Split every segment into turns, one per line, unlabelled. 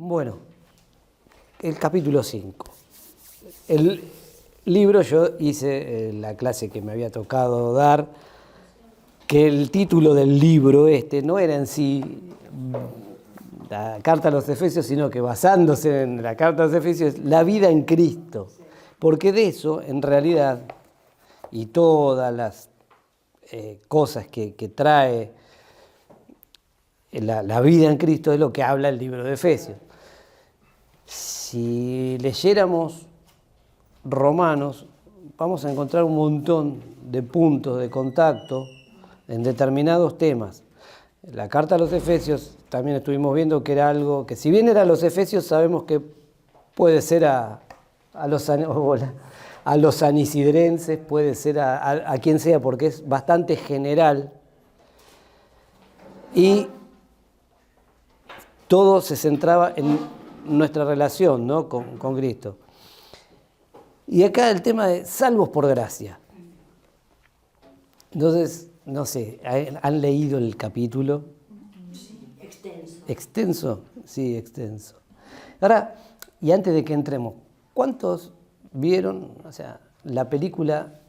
Bueno, el capítulo 5. El libro, yo hice la clase que me había tocado dar, que el título del libro no era en sí la carta a los Efesios, sino que basándose en la carta a los Efesios, la vida en Cristo. Porque de eso, en realidad, y todas las cosas que trae la vida en Cristo es lo que habla el libro de Efesios. Si leyéramos Romanos, vamos a encontrar un montón de puntos de contacto en determinados temas. La carta a los Efesios también estuvimos viendo que era algo que, si bien era a los Efesios, sabemos que puede ser a los sanisidrenses, puede ser a quien sea, porque es bastante general. Y todo se centraba en nuestra relación, ¿no? con Cristo. Y acá el tema de salvos por gracia. Entonces, no sé, ¿han leído el capítulo?
Sí, extenso.
¿Extenso? Sí, extenso. Ahora, y antes de que entremos, ¿cuántos vieron, la película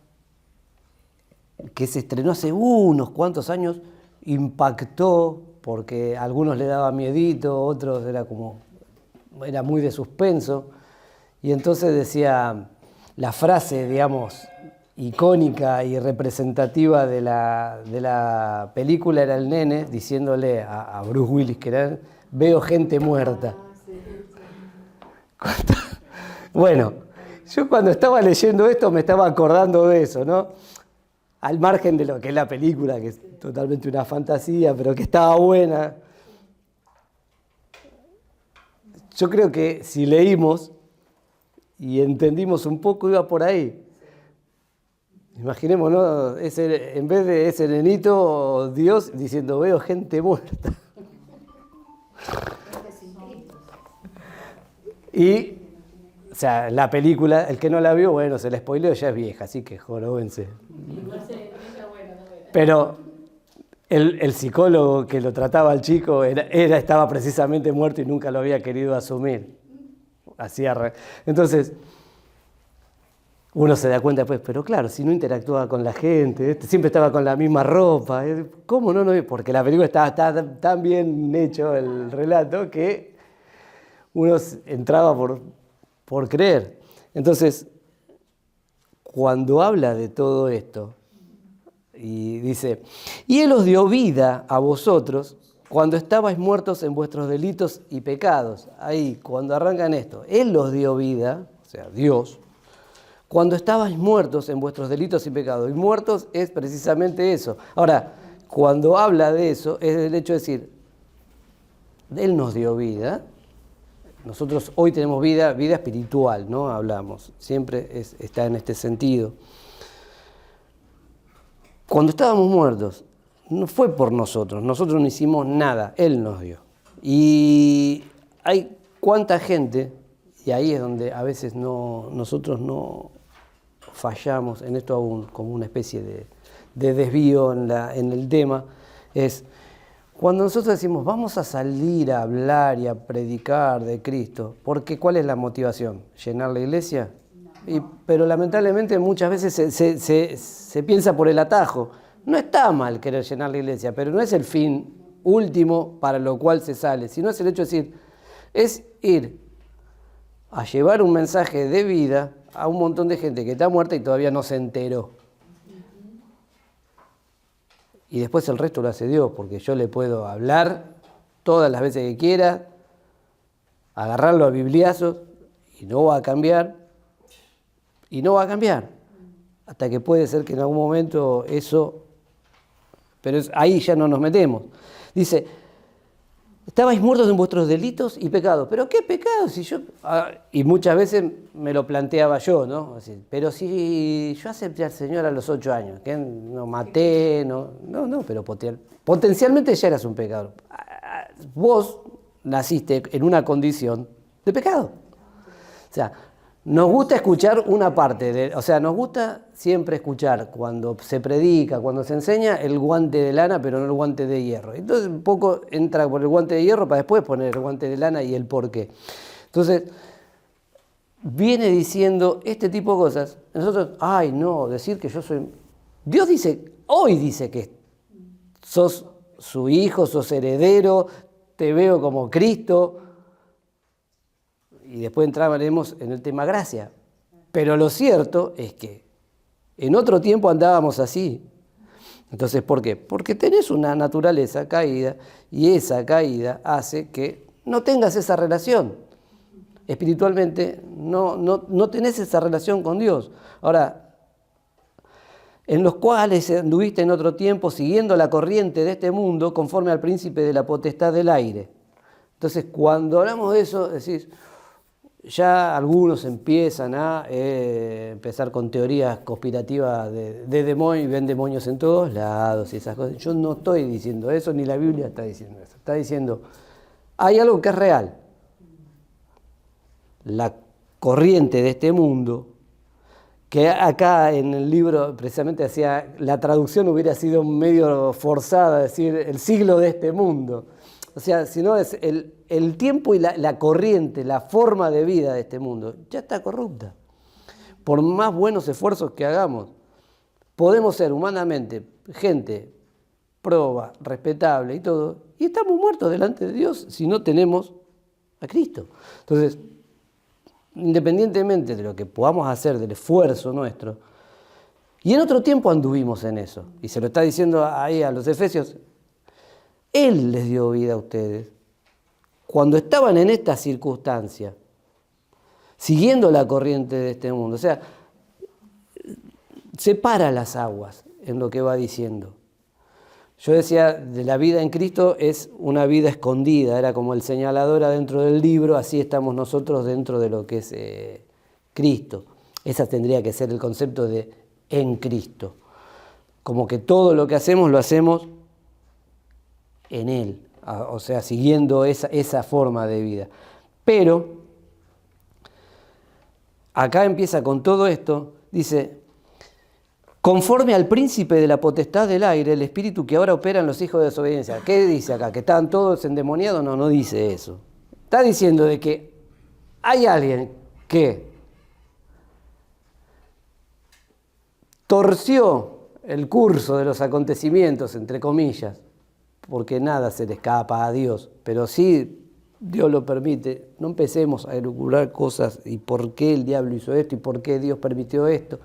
que se estrenó hace unos cuantos años, impactó, porque a algunos le daba miedito, otros era muy de suspenso, y entonces decía la frase, digamos, icónica y representativa de la película, era el nene diciéndole a Bruce Willis, que era: veo gente muerta. Bueno, yo cuando estaba leyendo esto me estaba acordando de eso, ¿no? Al margen de lo que es la película, que es totalmente una fantasía, pero que estaba buena. Yo creo que si leímos y entendimos un poco, iba por ahí. Imaginemos, ¿no? En vez de ese nenito, Dios diciendo: veo gente muerta. Y, la película, el que no la vio, bueno, se la spoileó, ya es vieja, así que joróbense. Pero el psicólogo que lo trataba al chico estaba precisamente muerto y nunca lo había querido asumir. Entonces, uno se da cuenta después, pero claro, si no interactuaba con la gente, siempre estaba con la misma ropa, ¿cómo no? Porque la película estaba tan bien hecho, el relato, que uno entraba por creer. Entonces, cuando habla de todo esto, y dice: y Él os dio vida a vosotros cuando estabais muertos en vuestros delitos y pecados. Ahí, cuando arrancan esto, Él os dio vida, Dios, cuando estabais muertos en vuestros delitos y pecados. Y muertos es precisamente eso. Ahora, cuando habla de eso, es el hecho de decir: Él nos dio vida. Nosotros hoy tenemos vida espiritual, ¿no? Hablamos, siempre está en este sentido. Cuando estábamos muertos, no fue por nosotros no hicimos nada, Él nos dio. Y hay cuánta gente, y ahí es donde a veces nosotros no fallamos en esto aún, como una especie de desvío en el tema, es cuando nosotros decimos: vamos a salir a hablar y a predicar de Cristo, porque ¿cuál es la motivación? ¿Llenar la iglesia? Pero lamentablemente muchas veces se piensa por el atajo. No está mal querer llenar la iglesia, pero no es el fin último para lo cual se sale, sino es el hecho de decir, es ir a llevar un mensaje de vida a un montón de gente que está muerta y todavía no se enteró. Y después el resto lo hace Dios, porque yo le puedo hablar todas las veces que quiera, agarrarlo a bibliazos y no va a cambiar. Y no va a cambiar, hasta que puede ser que en algún momento eso, pero ahí ya no nos metemos. Dice: estabais muertos en vuestros delitos y pecados. ¿Pero qué pecados? Y muchas veces me lo planteaba yo, ¿no? Pero si yo acepté al Señor a los 8 años, que no maté, no, pero potencialmente ya eras un pecador. Vos naciste en una condición de pecado. Nos gusta escuchar una parte, o sea, nos gusta siempre escuchar cuando se predica, cuando se enseña, el guante de lana, pero no el guante de hierro. Entonces un poco entra por el guante de hierro para después poner el guante de lana y el porqué. Entonces, viene diciendo este tipo de cosas. Nosotros, ay no, decir que yo soy... Dios dice, hoy dice que sos su hijo, sos heredero, te veo como Cristo. Y después entraremos en el tema gracia. Pero lo cierto es que en otro tiempo andábamos así. Entonces, ¿por qué? Porque tenés una naturaleza caída y esa caída hace que no tengas esa relación. Espiritualmente no tenés esa relación con Dios. Ahora, en los cuales anduviste en otro tiempo siguiendo la corriente de este mundo conforme al príncipe de la potestad del aire. Entonces, cuando hablamos de eso, decís... Ya algunos empiezan a empezar con teorías conspirativas de demonios y ven demonios en todos lados y esas cosas. Yo no estoy diciendo eso, ni la Biblia está diciendo eso. Está diciendo, hay algo que es real. La corriente de este mundo, que acá en el libro precisamente hacía, la traducción hubiera sido medio forzada, decir, el siglo de este mundo. O sea, si no es el tiempo y la corriente, la forma de vida de este mundo, ya está corrupta. Por más buenos esfuerzos que hagamos, podemos ser humanamente gente proba, respetable y todo, y estamos muertos delante de Dios si no tenemos a Cristo. Entonces, independientemente de lo que podamos hacer, del esfuerzo nuestro, y en otro tiempo anduvimos en eso, y se lo está diciendo ahí a los Efesios, Él les dio vida a ustedes. Cuando estaban en esta circunstancia, siguiendo la corriente de este mundo, o sea, separa las aguas en lo que va diciendo. Yo decía, de la vida en Cristo es una vida escondida, era como el señalador adentro del libro, así estamos nosotros dentro de lo que es Cristo. Ese tendría que ser el concepto de en Cristo. Como que todo lo que hacemos lo hacemos en Él, o sea, siguiendo esa forma de vida. Pero, acá empieza con todo esto, dice, conforme al príncipe de la potestad del aire, el espíritu que ahora opera en los hijos de desobediencia. ¿Qué dice acá? ¿Que están todos endemoniados? No dice eso. Está diciendo de que hay alguien que torció el curso de los acontecimientos, entre comillas, porque nada se le escapa a Dios, pero sí Dios lo permite. No empecemos a elucubrar cosas y por qué el diablo hizo esto y por qué Dios permitió esto.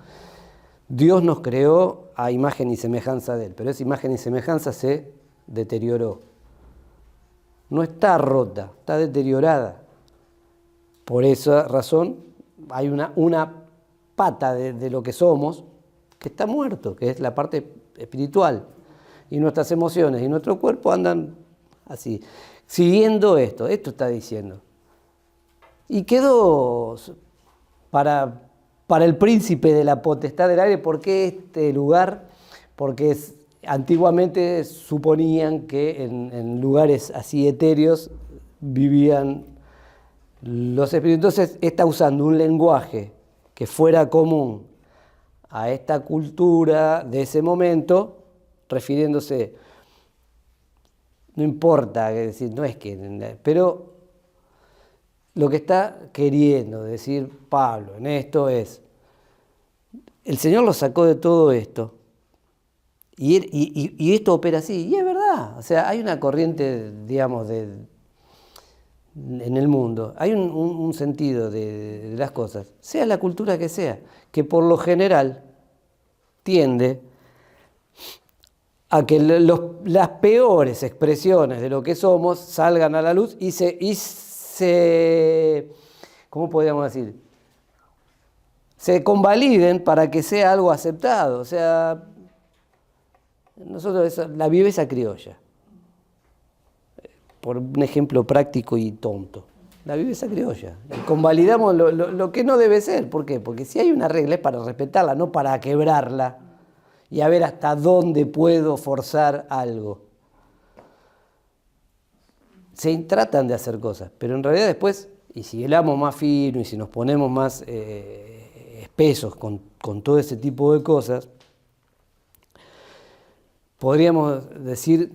Dios nos creó a imagen y semejanza de Él, pero esa imagen y semejanza se deterioró. No está rota, está deteriorada. Por esa razón hay una pata de lo que somos que está muerto, que es la parte espiritual. Y nuestras emociones y nuestro cuerpo andan así, siguiendo esto está diciendo. Y quedó para el príncipe de la potestad del aire. ¿Por qué este lugar? Porque antiguamente suponían que en lugares así etéreos vivían los espíritus. Entonces está usando un lenguaje que fuera común a esta cultura de ese momento, refiriéndose, no importa, es decir, no es que, pero lo que está queriendo decir Pablo en esto es, el Señor lo sacó de todo esto, y esto opera así, y es verdad, o sea, hay una corriente, digamos, en el mundo, hay un sentido de las cosas, sea la cultura que sea, que por lo general tiende a que las peores expresiones de lo que somos salgan a la luz y se ¿cómo podríamos decir? Se convaliden para que sea algo aceptado. O sea, nosotros la viveza criolla, por un ejemplo práctico y tonto. La viveza criolla. Y convalidamos lo que no debe ser. ¿Por qué? Porque si hay una regla es para respetarla, no para quebrarla y a ver hasta dónde puedo forzar algo. Se tratan de hacer cosas, pero en realidad después Y si hilamos más fino y si nos ponemos más espesos con todo ese tipo de cosas, podríamos decir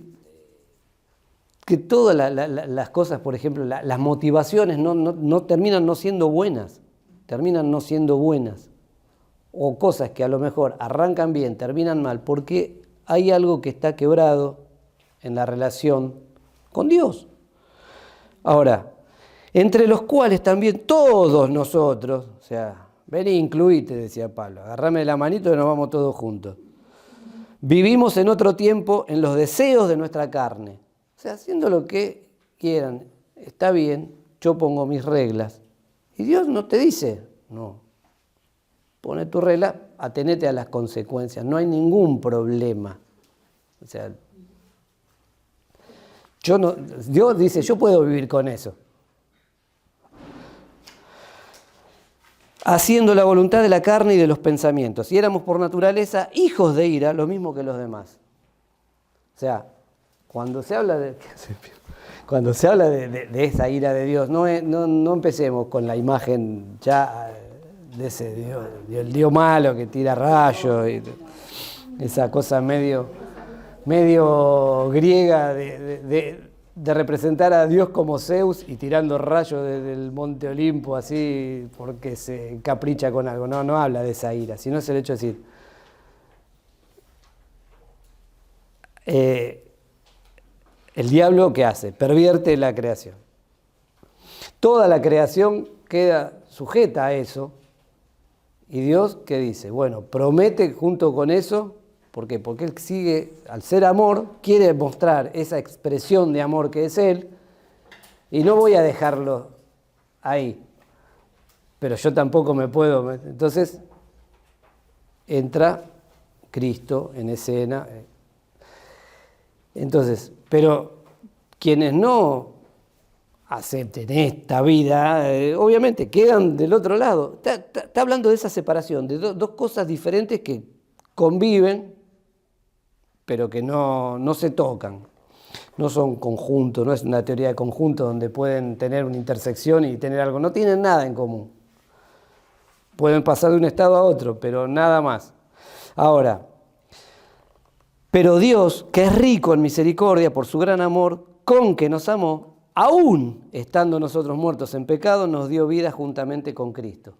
que todas las cosas, por ejemplo, las motivaciones no terminan no siendo buenas, terminan no siendo buenas. O cosas que a lo mejor arrancan bien, terminan mal, porque hay algo que está quebrado en la relación con Dios. Ahora, entre los cuales también todos nosotros, o sea, ven e incluite, decía Pablo, agarrame la manito y nos vamos todos juntos. Vivimos en otro tiempo en los deseos de nuestra carne. O sea, haciendo lo que quieran, está bien, yo pongo mis reglas. Y Dios no te dice, no, pone tu regla, atenete a las consecuencias, no hay ningún problema. O sea, Dios dice, yo puedo vivir con eso. Haciendo la voluntad de la carne y de los pensamientos. Y éramos por naturaleza hijos de ira, lo mismo que los demás. O sea, cuando se habla de esa ira de Dios, no empecemos con la imagen ya de ese Dios, el Dios malo que tira rayos, y esa cosa medio griega de representar a Dios como Zeus y tirando rayos desde el monte Olimpo así porque se encapricha con algo. No habla de esa ira, sino es el hecho de decir, el diablo, ¿qué hace? Pervierte la creación. Toda la creación queda sujeta a eso. Y Dios, ¿qué dice? Bueno, promete junto con eso. ¿Por qué? Porque Él sigue, al ser amor, quiere mostrar esa expresión de amor que es Él. Y no voy a dejarlo ahí. Pero yo tampoco me puedo. Entonces, entra Cristo en escena. Entonces, pero quienes no acepten esta vida, obviamente quedan del otro lado. Está hablando de esa separación, de dos cosas diferentes que conviven, pero que no se tocan. No son conjuntos, no es una teoría de conjunto donde pueden tener una intersección y tener algo. No tienen nada en común. Pueden pasar de un estado a otro, pero nada más. Ahora, pero Dios, que es rico en misericordia por su gran amor, con que nos amó, aún estando nosotros muertos en pecado, nos dio vida juntamente con Cristo.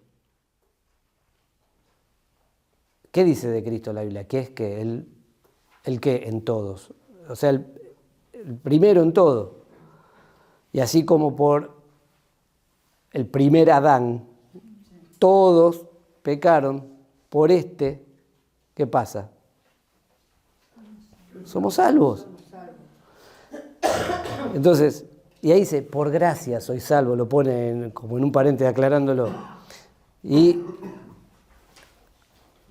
¿Qué dice de Cristo la Biblia? Que es que el que en todos. O sea, el primero en todo. Y así como por el primer Adán, todos pecaron, por ¿qué pasa? Somos salvos. Entonces, y ahí dice, por gracia soy salvo, lo pone como en un paréntesis aclarándolo. Y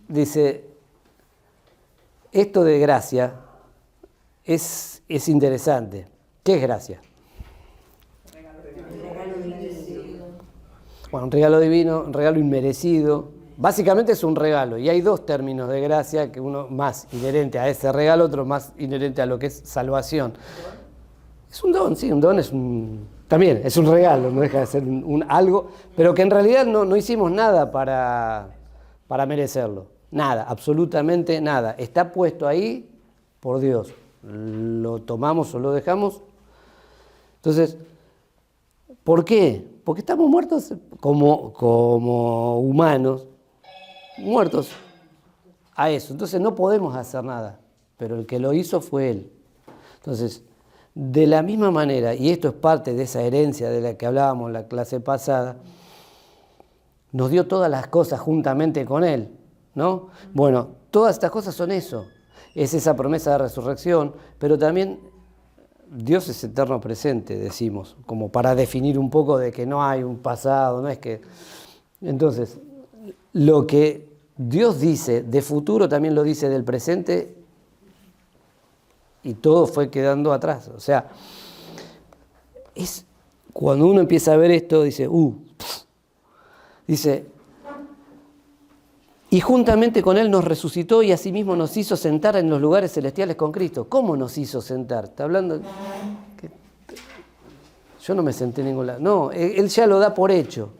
dice, esto de gracia es interesante. ¿Qué es gracia? Bueno, un regalo divino, un regalo inmerecido. Básicamente es un regalo, y hay dos términos de gracia, que uno más inherente a ese regalo, otro más inherente a lo que es salvación. Es un don, sí, un don también es un regalo, no deja de ser un algo, pero que en realidad no hicimos nada para merecerlo. Nada, absolutamente nada. Está puesto ahí por Dios. Lo tomamos o lo dejamos. Entonces, ¿por qué? Porque estamos muertos como humanos, muertos a eso. Entonces no podemos hacer nada, pero el que lo hizo fue Él. Entonces, de la misma manera, y esto es parte de esa herencia de la que hablábamos en la clase pasada, nos dio todas las cosas juntamente con Él, ¿no? Bueno, todas estas cosas son eso, es esa promesa de resurrección, pero también Dios es eterno presente, decimos, como para definir un poco de que no hay un pasado, no es que... Entonces, lo que Dios dice de futuro también lo dice del presente y todo fue quedando atrás. O sea, cuando uno empieza a ver esto, dice, dice, y juntamente con Él nos resucitó y asimismo nos hizo sentar en los lugares celestiales con Cristo. ¿Cómo nos hizo sentar? Está hablando... Yo no me senté en ningún lado. No, él ya lo da por hecho.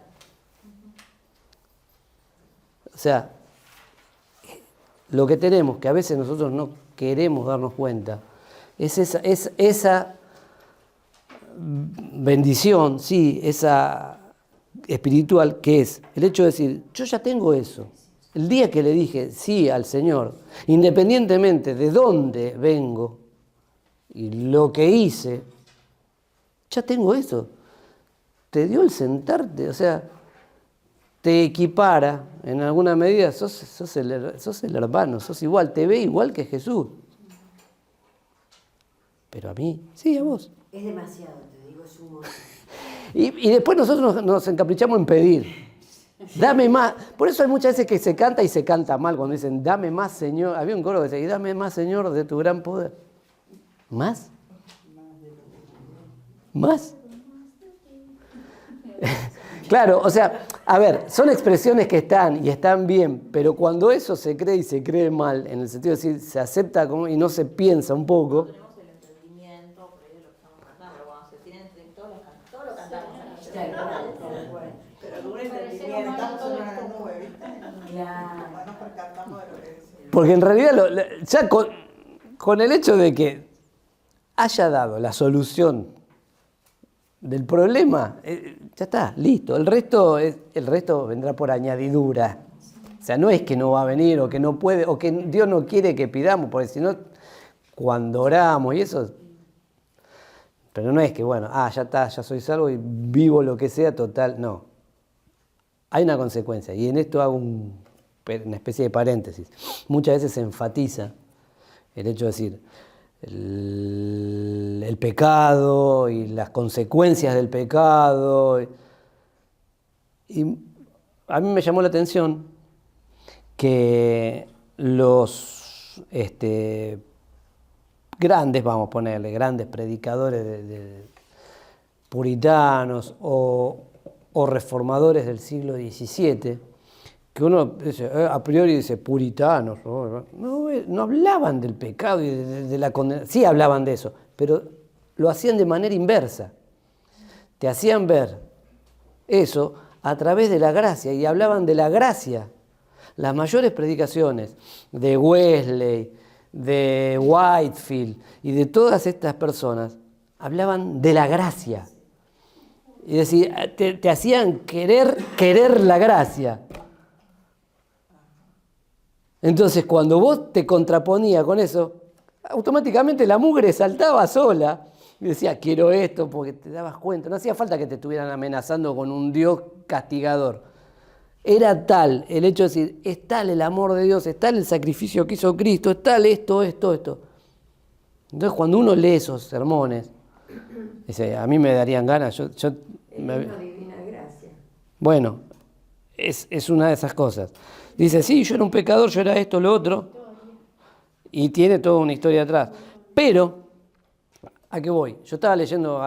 O sea, lo que tenemos, que a veces nosotros no queremos darnos cuenta, es esa bendición, sí, esa espiritual, que es el hecho de decir, yo ya tengo eso. El día que le dije sí al Señor, independientemente de dónde vengo y lo que hice, ya tengo eso. Te dio el sentarte, o sea, te equipara en alguna medida, sos el hermano, sos igual, te ve igual que Jesús. Pero a mí, sí, a vos.
Es demasiado, te digo, es un montón.
Y después nosotros nos encaprichamos en pedir. Dame más. Por eso hay muchas veces que se canta y se canta mal cuando dicen, dame más, Señor. Había un coro que decía, dame más, Señor, de tu gran poder. ¿Más? ¿Más? Claro, o sea, a ver, son expresiones que están y están bien, pero cuando eso se cree y se cree mal, en el sentido de decir, se acepta como, y no se piensa un poco.
Tenemos el entendimiento, por ahí es lo que estamos cantando, pero cuando se tiene entre todos lo cantamos.
Pero algún entendimiento, estamos en una nube, ¿viste?
Claro.
Bueno, percatamos de lo que decimos.
Porque en realidad, ya con el hecho de que haya dado la solución del problema, ya está, listo. El resto vendrá por añadidura. O sea, no es que no va a venir o que no puede o que Dios no quiere que pidamos, porque si no, cuando oramos y eso... Pero no es que, bueno, ya está, ya soy salvo y vivo lo que sea, total, no. Hay una consecuencia, y en esto hago una especie de paréntesis. Muchas veces se enfatiza el hecho de decir el pecado y las consecuencias del pecado. Y a mí me llamó la atención que los grandes, vamos a ponerle, grandes predicadores de puritanos o reformadores del siglo XVII, que uno dice, a priori dice puritanos, no hablaban del pecado y de la condenación, sí hablaban de eso, pero lo hacían de manera inversa. Te hacían ver eso a través de la gracia y hablaban de la gracia. Las mayores predicaciones de Wesley, de Whitefield y de todas estas personas hablaban de la gracia. Y decir, te hacían querer la gracia. Entonces, cuando vos te contraponías con eso, automáticamente la mugre saltaba sola y decía, quiero esto, porque te dabas cuenta. No hacía falta que te estuvieran amenazando con un Dios castigador. Era tal el hecho de decir, es tal el amor de Dios, es tal el sacrificio que hizo Cristo, es tal esto. Entonces, cuando uno lee esos sermones, dice, a mí me darían ganas.
Una divina gracia.
Bueno, es una de esas cosas. Dice, sí, yo era un pecador, yo era esto, lo otro, y tiene toda una historia atrás. Pero, ¿a qué voy? Yo estaba leyendo,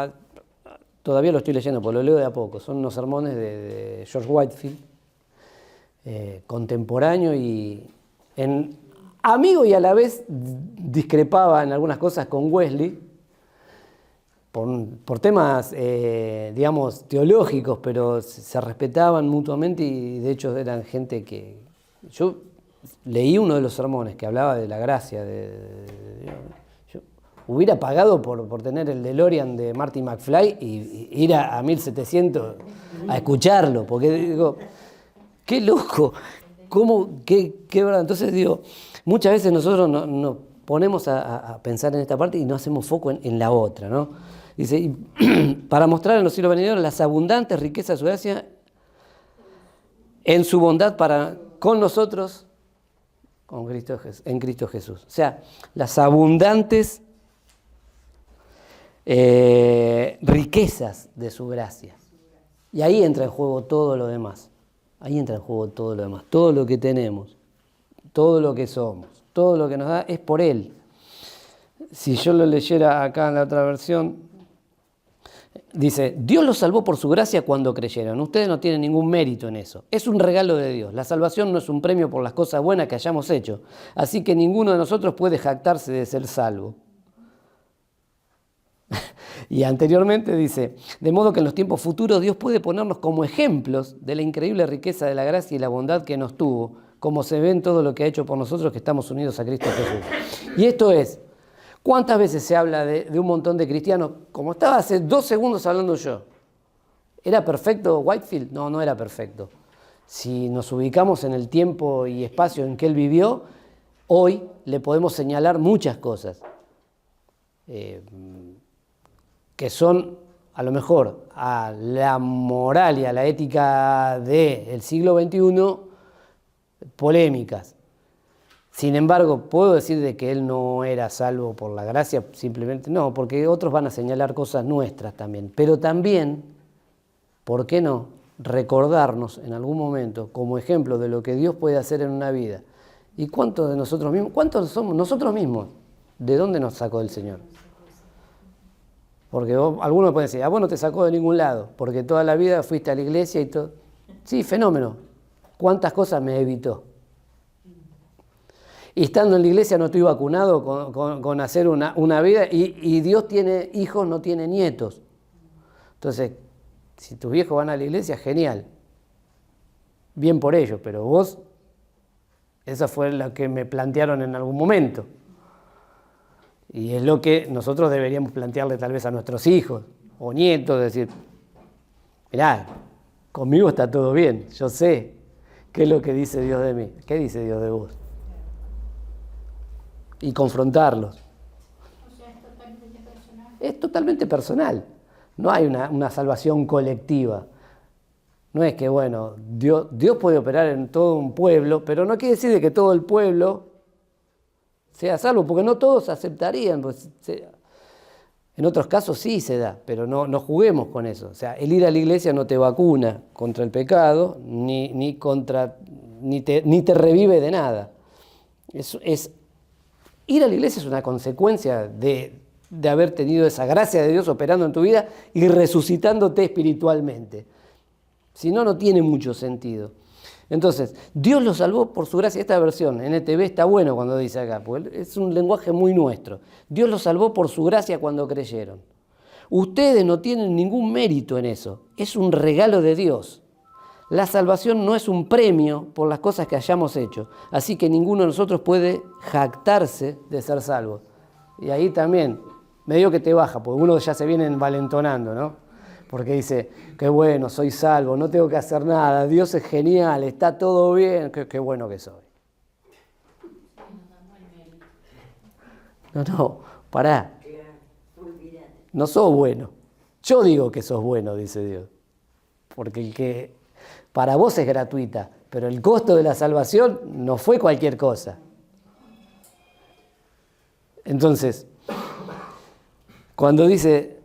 todavía lo estoy leyendo, porque lo leo de a poco, son unos sermones de George Whitefield, contemporáneo y amigo y a la vez discrepaba en algunas cosas con Wesley, por temas, digamos, teológicos, pero se respetaban mutuamente y de hecho eran gente que... Yo leí uno de los sermones que hablaba de la gracia, yo hubiera pagado por tener el DeLorean de Marty McFly y ir a 1700 a escucharlo, porque digo, qué loco, qué verdad. Entonces digo, muchas veces nosotros nos ponemos a pensar en esta parte y no hacemos foco en la otra, ¿no? Dice, para mostrar en los siglos venideros las abundantes riquezas de su gracia en su bondad con nosotros en Cristo Jesús. O sea, las abundantes riquezas de su gracia. Y ahí entra en juego todo lo demás. Todo lo que tenemos, todo lo que somos, todo lo que nos da es por Él. Si yo lo leyera acá en la otra versión, dice, Dios los salvó por su gracia cuando creyeron. Ustedes no tienen ningún mérito en eso. Es un regalo de Dios. La salvación no es un premio por las cosas buenas que hayamos hecho. Así que ninguno de nosotros puede jactarse de ser salvo. Y anteriormente dice, de modo que en los tiempos futuros Dios puede ponernos como ejemplos de la increíble riqueza de la gracia y la bondad que nos tuvo, como se ve en todo lo que ha hecho por nosotros que estamos unidos a Cristo Jesús. Y esto es, ¿cuántas veces se habla de un montón de cristianos? Como estaba hace 2 segundos hablando yo. ¿Era perfecto Whitefield? No, no era perfecto. Si nos ubicamos en el tiempo y espacio en que él vivió, hoy le podemos señalar muchas cosas que son, a lo mejor, a la moral y a la ética del siglo XXI, polémicas. Sin embargo, ¿puedo decir de que él no era salvo por la gracia? Simplemente no, porque otros van a señalar cosas nuestras también. Pero también, ¿por qué no recordarnos en algún momento como ejemplo de lo que Dios puede hacer en una vida? ¿Y cuántos de nosotros mismos? ¿Cuántos somos nosotros mismos? ¿De dónde nos sacó el Señor? Porque algunos pueden decir, vos no te sacó de ningún lado, porque toda la vida fuiste a la iglesia y todo. Sí, fenómeno. ¿Cuántas cosas me evitó? Y estando en la iglesia no estoy vacunado con hacer una vida, y Dios tiene hijos, no tiene nietos. Entonces, si tus viejos van a la iglesia, genial. Bien por ellos, pero vos, esa fue la que me plantearon en algún momento. Y es lo que nosotros deberíamos plantearle tal vez a nuestros hijos o nietos, decir, mirá, conmigo está todo bien, yo sé qué es lo que dice Dios de mí, qué dice Dios de vos. Y confrontarlos.
O sea, es totalmente personal.
Es totalmente personal. No hay una salvación colectiva. No es que, bueno, Dios puede operar en todo un pueblo, pero no quiere decir de que todo el pueblo sea salvo, porque no todos aceptarían. Pues, en otros casos sí se da, pero no juguemos con eso. O sea, el ir a la iglesia no te vacuna contra el pecado, ni te revive de nada. Ir a la iglesia es una consecuencia de haber tenido esa gracia de Dios operando en tu vida y resucitándote espiritualmente. Si no, no tiene mucho sentido. Entonces, Dios lo salvó por su gracia. Esta versión, NTV, está bueno cuando dice acá, porque es un lenguaje muy nuestro. Dios lo salvó por su gracia cuando creyeron. Ustedes no tienen ningún mérito en eso. Es un regalo de Dios. La salvación no es un premio por las cosas que hayamos hecho. Así que ninguno de nosotros puede jactarse de ser salvo. Y ahí también, medio que te baja, porque uno ya se viene envalentonando, ¿no? Porque dice, qué bueno, soy salvo, no tengo que hacer nada, Dios es genial, está todo bien, qué bueno que soy. No, pará. No sos bueno. Yo digo que sos bueno, dice Dios. Porque el que para vos es gratuita, pero el costo de la salvación no fue cualquier cosa. Entonces, cuando dice,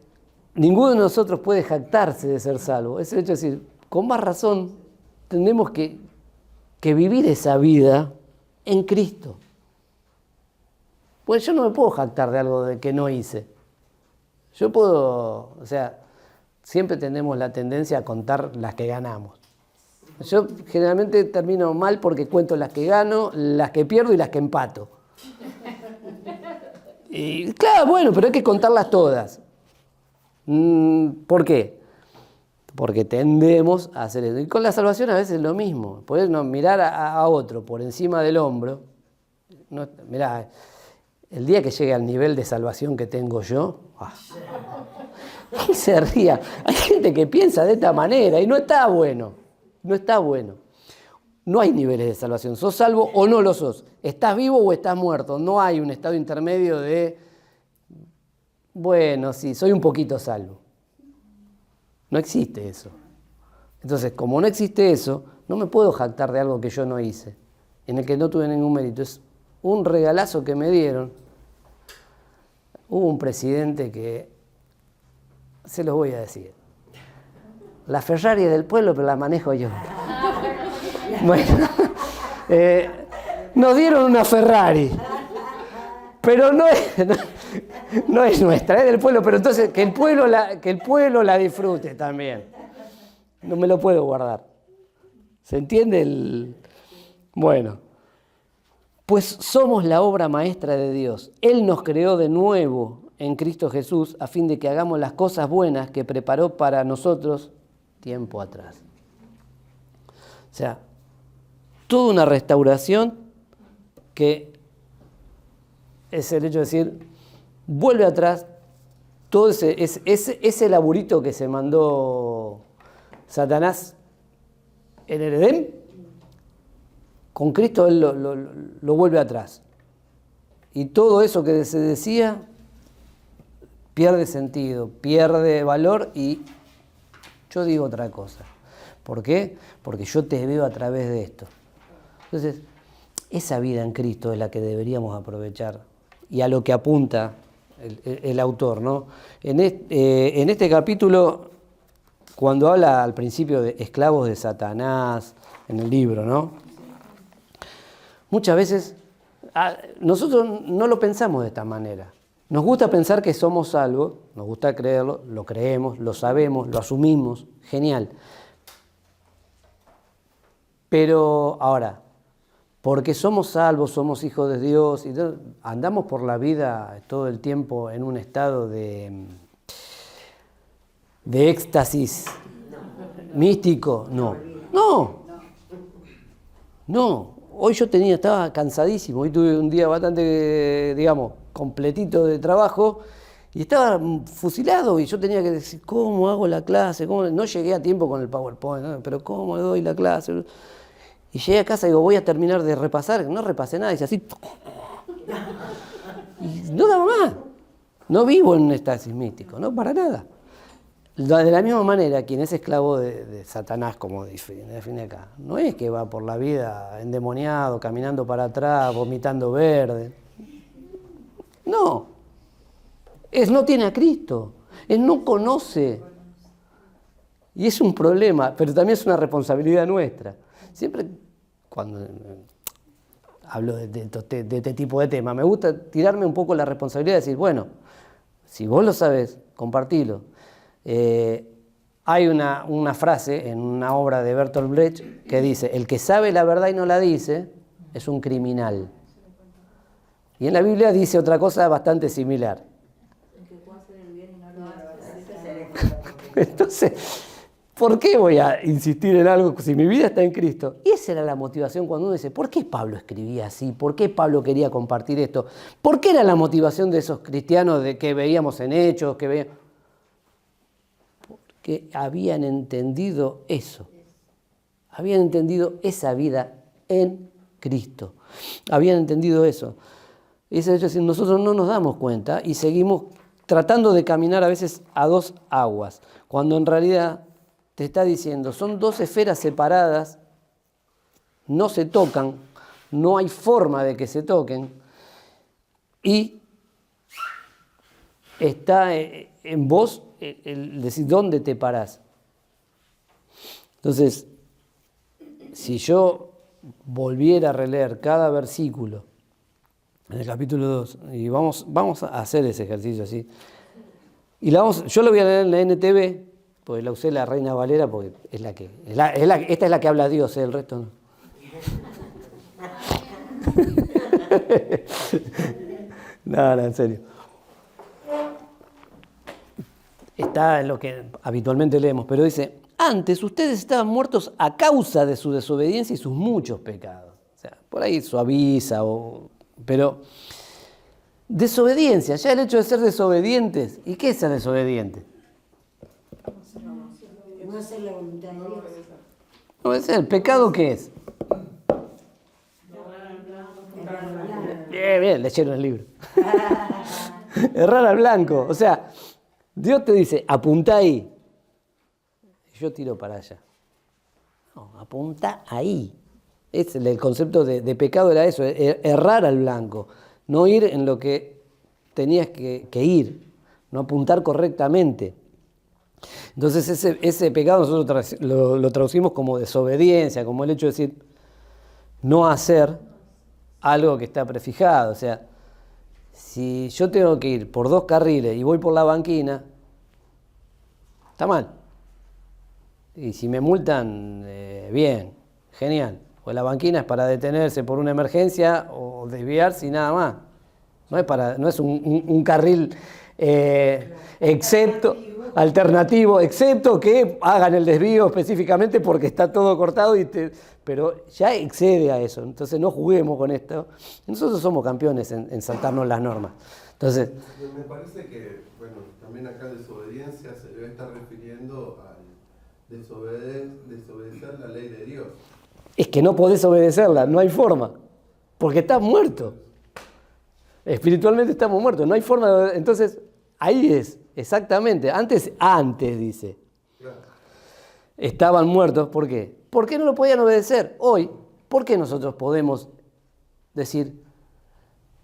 ninguno de nosotros puede jactarse de ser salvo, es el hecho de decir, con más razón, tenemos que vivir esa vida en Cristo. Pues yo no me puedo jactar de algo de que no hice. Yo puedo, o sea, siempre tenemos la tendencia a contar las que ganamos. Yo generalmente termino mal porque cuento las que gano, las que pierdo y las que empato. Y claro, bueno, pero hay que contarlas todas. ¿Por qué? Porque tendemos a hacer eso. Y con la salvación a veces es lo mismo. Podés mirar a otro por encima del hombro. Mirá, el día que llegue al nivel de salvación que tengo yo, y se ría. Hay gente que piensa de esta manera y no está bueno. No está bueno. No hay niveles de salvación. ¿Sos salvo o no lo sos? ¿Estás vivo o estás muerto? No hay un estado intermedio de, bueno, sí, soy un poquito salvo. No existe eso. Entonces, como no existe eso, no me puedo jactar de algo que yo no hice, en el que no tuve ningún mérito. Es un regalazo que me dieron. Hubo un presidente que, se los voy a decir, la Ferrari es del pueblo, pero la manejo yo. Bueno, nos dieron una Ferrari, pero no es nuestra, es del pueblo, pero entonces que el pueblo la disfrute también. No me lo puedo guardar. ¿Se entiende? Bueno, pues somos la obra maestra de Dios. Él nos creó de nuevo en Cristo Jesús, a fin de que hagamos las cosas buenas que preparó para nosotros tiempo atrás. O sea, toda una restauración que es el hecho de decir, vuelve atrás todo ese laburito que se mandó Satanás en el Edén, con Cristo él lo vuelve atrás. Y todo eso que se decía pierde sentido, pierde valor y yo digo otra cosa. ¿Por qué? Porque yo te veo a través de esto. Entonces, esa vida en Cristo es la que deberíamos aprovechar y a lo que apunta el autor, ¿no? En este capítulo, cuando habla al principio de esclavos de Satanás, en el libro, ¿no? Muchas veces nosotros no lo pensamos de esta manera. Nos gusta pensar que somos salvos, nos gusta creerlo, lo creemos, lo sabemos, lo asumimos, genial. Pero ahora, porque somos salvos, somos hijos de Dios, y andamos por la vida todo el tiempo en un estado de éxtasis místico, no. Hoy yo estaba cansadísimo, hoy tuve un día bastante, digamos, completito de trabajo y estaba fusilado y yo tenía que decir, ¿cómo hago la clase? No llegué a tiempo con el PowerPoint, ¿no? Pero ¿cómo doy la clase? Y llegué a casa y digo, voy a terminar de repasar, no repasé nada, y así, y no daba más. No vivo en un éxtasis místico, no para nada. De la misma manera, quien es esclavo de Satanás, como define acá, no es que va por la vida endemoniado, caminando para atrás, vomitando verde. No. No tiene a Cristo. Él no conoce. Y es un problema, pero también es una responsabilidad nuestra. Siempre cuando hablo de este tipo de temas, me gusta tirarme un poco la responsabilidad de decir, bueno, si vos lo sabés, compartilo. Hay una frase en una obra de Bertolt Brecht que dice, el que sabe la verdad y no la dice es un criminal. Y en la Biblia dice otra cosa bastante similar.
El que puede hacer el bien y no lo hace.
Entonces, ¿por qué voy a insistir en algo si mi vida está en Cristo? Y esa era la motivación cuando uno dice, ¿por qué Pablo escribía así? ¿Por qué Pablo quería compartir esto? ¿Por qué era la motivación de esos cristianos que veíamos en Hechos, que habían entendido eso, habían entendido esa vida en Cristo, habían entendido eso. Y es decir, nosotros no nos damos cuenta y seguimos tratando de caminar a veces a dos aguas, cuando en realidad te está diciendo, son dos esferas separadas, no se tocan, no hay forma de que se toquen, y está en vos el decir dónde te parás. Entonces, si yo volviera a releer cada versículo en el capítulo 2, y vamos a hacer ese ejercicio así, y yo lo voy a leer en la NTV, porque la usé la Reina Valera, porque es la que, esta es la que habla Dios, el resto no. No, en serio. Está en lo que habitualmente leemos, pero dice, antes ustedes estaban muertos a causa de su desobediencia y sus muchos pecados. O sea, por ahí suaviza, pero desobediencia, ya el hecho de ser desobedientes. ¿Y qué es ser desobediente?
No hacer la voluntad de Dios.
No, ¿el pecado qué es? Bien, leyeron el libro. Errar al blanco, o sea, Dios te dice, apuntá ahí. Yo tiro para allá. No, apuntá ahí. El concepto de pecado era eso, errar al blanco. No ir en lo que tenías que ir. No apuntar correctamente. Entonces ese pecado nosotros lo traducimos como desobediencia, como el hecho de decir, no hacer algo que está prefijado. O sea, si yo tengo que ir por 2 carriles y voy por la banquina, está mal. Y si me multan, bien, genial. Pues la banquina es para detenerse por una emergencia o desviarse y nada más. No es un carril excepto alternativo, excepto que hagan el desvío específicamente porque está todo cortado, pero ya excede a eso. Entonces no juguemos con esto. Nosotros somos campeones en saltarnos las normas. Entonces,
me parece que, bueno, también acá desobediencia se debe estar refiriendo al desobedecer la ley de Dios.
es que no podés obedecerla, no hay forma, porque estás muerto. Espiritualmente estamos muertos, no hay forma de... Entonces, ahí es, exactamente. Antes dice.
Claro.
Estaban muertos, ¿por qué? ¿Por qué no lo podían obedecer? Hoy, ¿por qué nosotros podemos decir,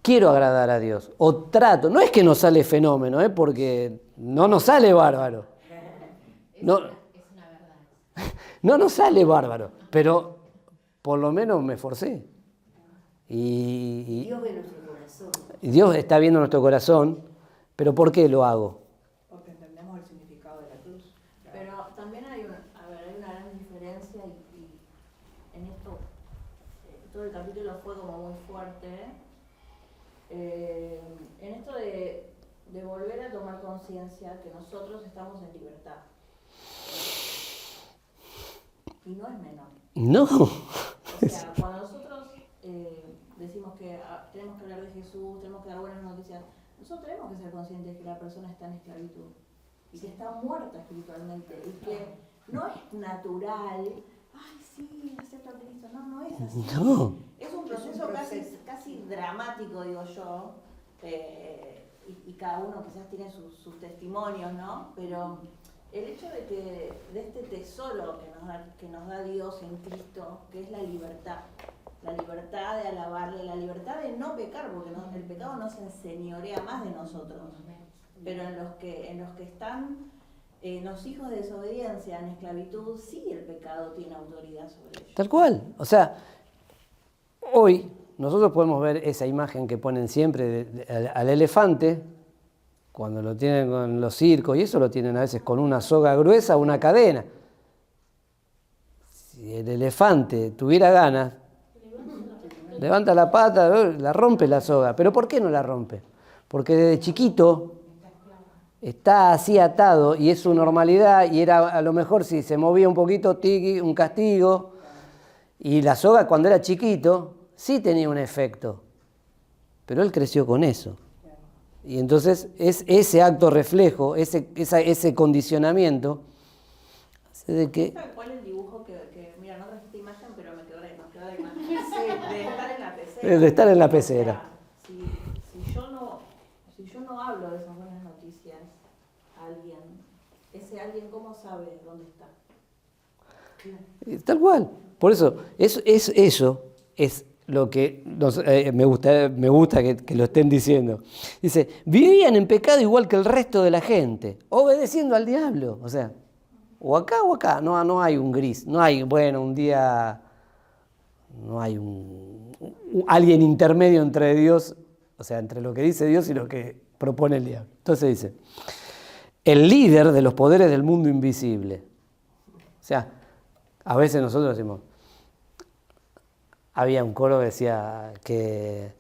quiero agradar a Dios? O trato, no es que nos sale fenómeno, porque no nos sale bárbaro. No,
Es una verdad.
no nos sale bárbaro, pero por lo menos me esforcé. Y
Dios ve nuestro corazón.
Dios está viendo nuestro corazón, pero ¿por qué lo hago?
Porque entendemos el significado de la cruz.
Pero también hay una gran diferencia y en esto, todo el capítulo fue como muy fuerte, en esto de volver a tomar conciencia que nosotros estamos en libertad. Y no es menor.
No.
O sea, cuando nosotros decimos que tenemos que hablar de Jesús, tenemos que dar buenas noticias, nosotros tenemos que ser conscientes de que la persona está en esclavitud y que está muerta espiritualmente y que no es natural, ay sí, acepto a Cristo, no es así.
No.
Es un proceso casi dramático, digo yo, y cada uno quizás tiene sus testimonios, ¿no? Pero el hecho de este tesoro que nos da Dios en Cristo, que es la libertad de alabarle, la libertad de no pecar, porque el pecado no se enseñorea más de nosotros, pero en los que están los hijos de desobediencia, en esclavitud, sí el pecado tiene autoridad sobre ellos.
Tal cual. O sea, hoy nosotros podemos ver esa imagen que ponen siempre al elefante, cuando lo tienen con los circos, y eso lo tienen a veces con una soga gruesa o una cadena. Si el elefante tuviera ganas, levanta la pata, la rompe la soga. ¿Pero por qué no la rompe? Porque desde chiquito está así atado y es su normalidad, y era a lo mejor si se movía un poquito, un castigo. Y la soga cuando era chiquito sí tenía un efecto, pero él creció con eso. Y entonces es ese acto reflejo, ese condicionamiento, hace de que...
¿Sabe cuál es el dibujo que mira, no trajiste imagen, pero nos quedó la imagen? Sí, de estar en la pecera.
De estar en la pecera.
O sea, si yo no hablo de esas buenas noticias a alguien, ese alguien, ¿cómo sabe dónde está?
Tal cual. Por eso, eso es lo que me gusta que lo estén diciendo. Dice, vivían en pecado igual que el resto de la gente, obedeciendo al diablo. O sea, o acá, no hay un gris, no hay, bueno, un día, no hay alguien intermedio entre Dios, o sea, entre lo que dice Dios y lo que propone el diablo. Entonces dice, el líder de los poderes del mundo invisible. O sea, a veces nosotros decimos, había un coro que decía que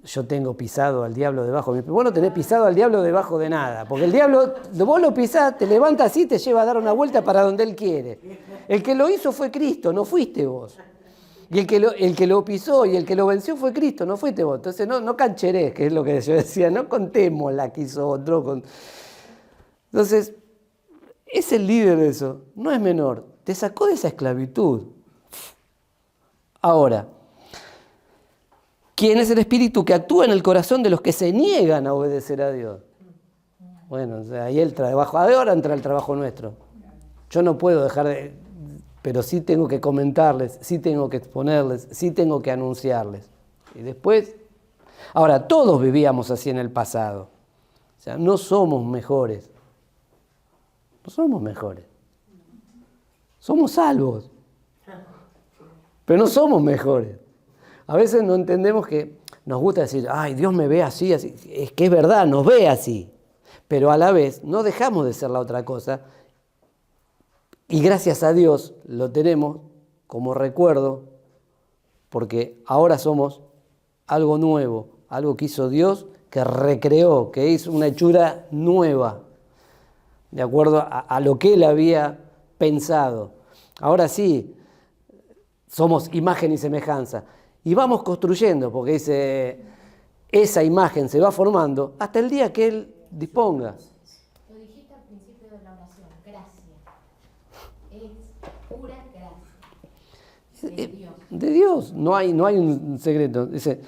yo tengo pisado al diablo debajo de mi... Vos no tenés pisado al diablo debajo de nada, porque el diablo, vos lo pisás, te levanta así y te lleva a dar una vuelta para donde él quiere. El que lo hizo fue Cristo, no fuiste vos. Y el que lo pisó y el que lo venció fue Cristo, no fuiste vos. Entonces no cancherés, que es lo que yo decía, no contemos la que hizo otro. Entonces, es el líder de eso, no es menor, te sacó de esa esclavitud. Ahora, ¿quién es el espíritu que actúa en el corazón de los que se niegan a obedecer a Dios? Bueno, o sea, ahí el trabajo, ahora entra el trabajo nuestro. Yo no puedo dejar de, pero sí tengo que comentarles, sí tengo que exponerles, sí tengo que anunciarles. Y después, ahora, todos vivíamos así en el pasado. O sea, no somos mejores. No somos mejores. Somos salvos. Pero no somos mejores. A veces no entendemos que nos gusta decir, ay, Dios me ve así, así. Es que es verdad, nos ve así. Pero a la vez no dejamos de ser la otra cosa. Y gracias a Dios lo tenemos como recuerdo, porque ahora somos algo nuevo, algo que hizo Dios que recreó, que hizo una hechura nueva, de acuerdo a lo que Él había pensado. Ahora sí, somos imagen y semejanza. Y vamos construyendo, porque dice, esa imagen se va formando hasta el día que Él disponga.
Lo dijiste al principio de la oración, gracia. Es pura gracia. De Dios.
De Dios, no hay un secreto. Dice,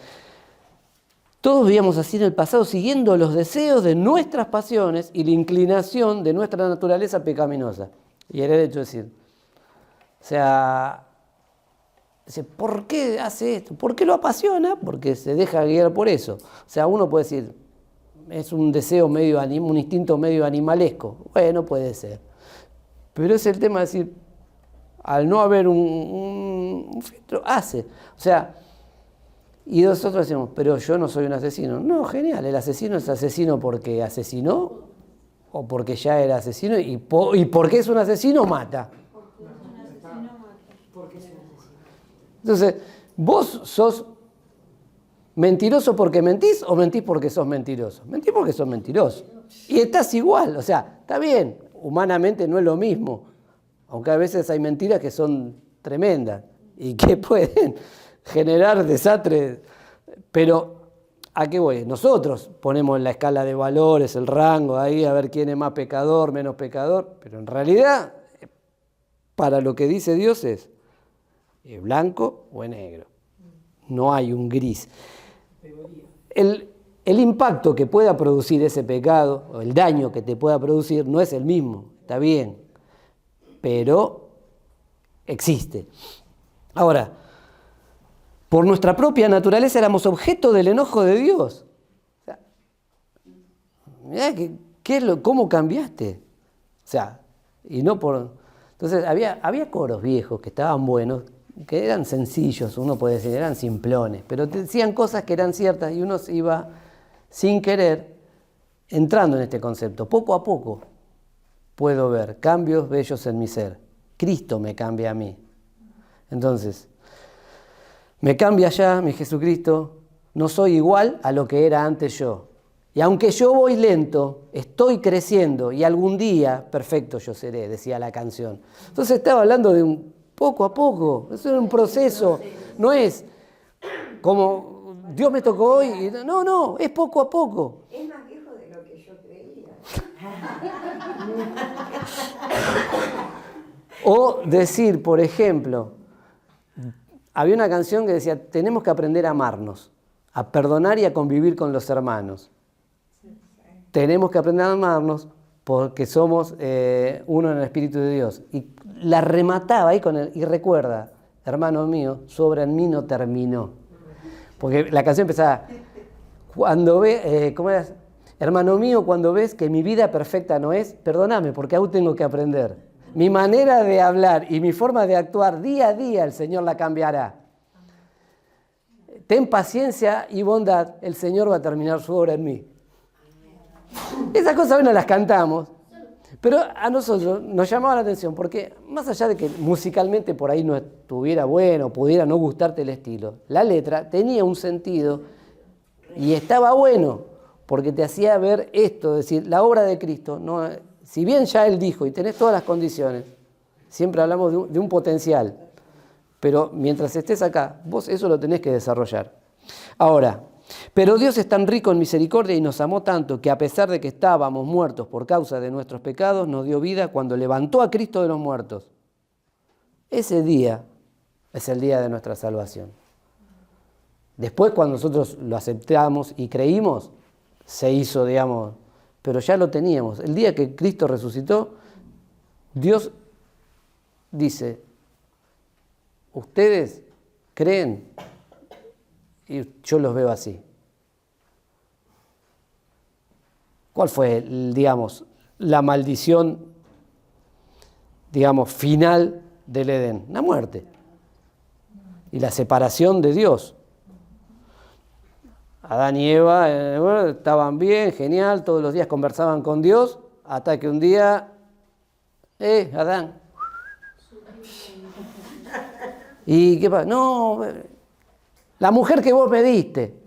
todos vivíamos así en el pasado, siguiendo los deseos de nuestras pasiones y la inclinación de nuestra naturaleza pecaminosa. Y era el hecho de decir, o sea, dice, ¿por qué hace esto? ¿Por qué lo apasiona? Porque se deja guiar por eso. O sea, uno puede decir, es un deseo medio, un instinto medio animalesco. Bueno, puede ser. Pero es el tema de decir, al no haber un filtro, hace. O sea, y nosotros decimos, pero yo no soy un asesino. No, genial, el asesino es asesino porque asesinó o porque ya era asesino y porque es un asesino mata. Entonces, ¿vos sos mentiroso porque mentís o mentís porque sos mentiroso? Mentís porque sos mentiroso. Y estás igual, o sea, está bien, humanamente no es lo mismo, aunque a veces hay mentiras que son tremendas y que pueden generar desastres, pero ¿a qué voy? Nosotros ponemos en la escala de valores, el rango ahí, a ver quién es más pecador, menos pecador, pero en realidad, para lo que dice Dios es blanco o es negro. No hay un gris. El impacto que pueda producir ese pecado, o el daño que te pueda producir, no es el mismo, está bien, pero existe. Ahora, por nuestra propia naturaleza éramos objeto del enojo de Dios. O sea, mirá cómo cambiaste. O sea, y no por... Entonces había coros viejos que estaban buenos, que eran sencillos, uno puede decir, eran simplones, pero decían cosas que eran ciertas y uno se iba sin querer entrando en este concepto. Poco a poco puedo ver cambios bellos en mi ser. Cristo me cambia a mí. Entonces, me cambia ya mi Jesucristo, no soy igual a lo que era antes yo. Y aunque yo voy lento, estoy creciendo y algún día perfecto yo seré, decía la canción. Entonces estaba hablando de un poco a poco, eso es un proceso, no es como Dios me tocó hoy, no, es poco a poco.
Es más viejo de lo que yo creía.
O decir, por ejemplo, había una canción que decía, tenemos que aprender a amarnos, a perdonar y a convivir con los hermanos. Tenemos que aprender a amarnos porque somos uno en el Espíritu de Dios. Y la remataba ahí con y recuerda, hermano mío, su obra en mí no terminó. Porque la canción empezaba, cuando ¿cómo era? Hermano mío, cuando ves que mi vida perfecta no es, perdóname porque aún tengo que aprender. Mi manera de hablar y mi forma de actuar día a día el Señor la cambiará. Ten paciencia y bondad, el Señor va a terminar su obra en mí. Esas cosas hoy no las cantamos, pero a nosotros nos llamaba la atención porque más allá de que musicalmente por ahí no estuviera bueno, pudiera no gustarte el estilo, la letra tenía un sentido y estaba bueno porque te hacía ver esto, es decir, la obra de Cristo, no, si bien ya Él dijo y tenés todas las condiciones, siempre hablamos de un potencial, pero mientras estés acá, vos eso lo tenés que desarrollar. Ahora, pero Dios es tan rico en misericordia y nos amó tanto que a pesar de que estábamos muertos por causa de nuestros pecados, nos dio vida cuando levantó a Cristo de los muertos. Ese día es el día de nuestra salvación. Después, cuando nosotros lo aceptamos y creímos, se hizo, digamos, pero ya lo teníamos. El día que Cristo resucitó, Dios dice, ustedes creen y yo los veo así. ¿Cuál fue, digamos, la maldición, digamos, final del Edén? La muerte y la separación de Dios. Adán y Eva estaban bien, genial, todos los días conversaban con Dios, hasta que un día, Adán. ¿Y qué pasa? No, la mujer que vos me diste.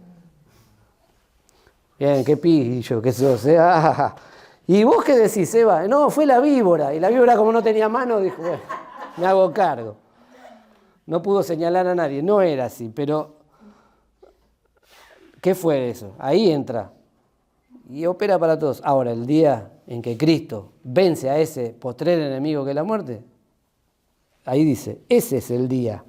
Bien, qué pillo, qué sos, ¿eh? ¿Y vos qué decís, Eva? No, fue la víbora. Y la víbora, como no tenía mano, dijo, bueno, me hago cargo. No pudo señalar a nadie. No era así, pero ¿qué fue eso? Ahí entra. Y opera para todos. Ahora, el día en que Cristo vence a ese postrer enemigo que es la muerte, ahí dice, ese es el día.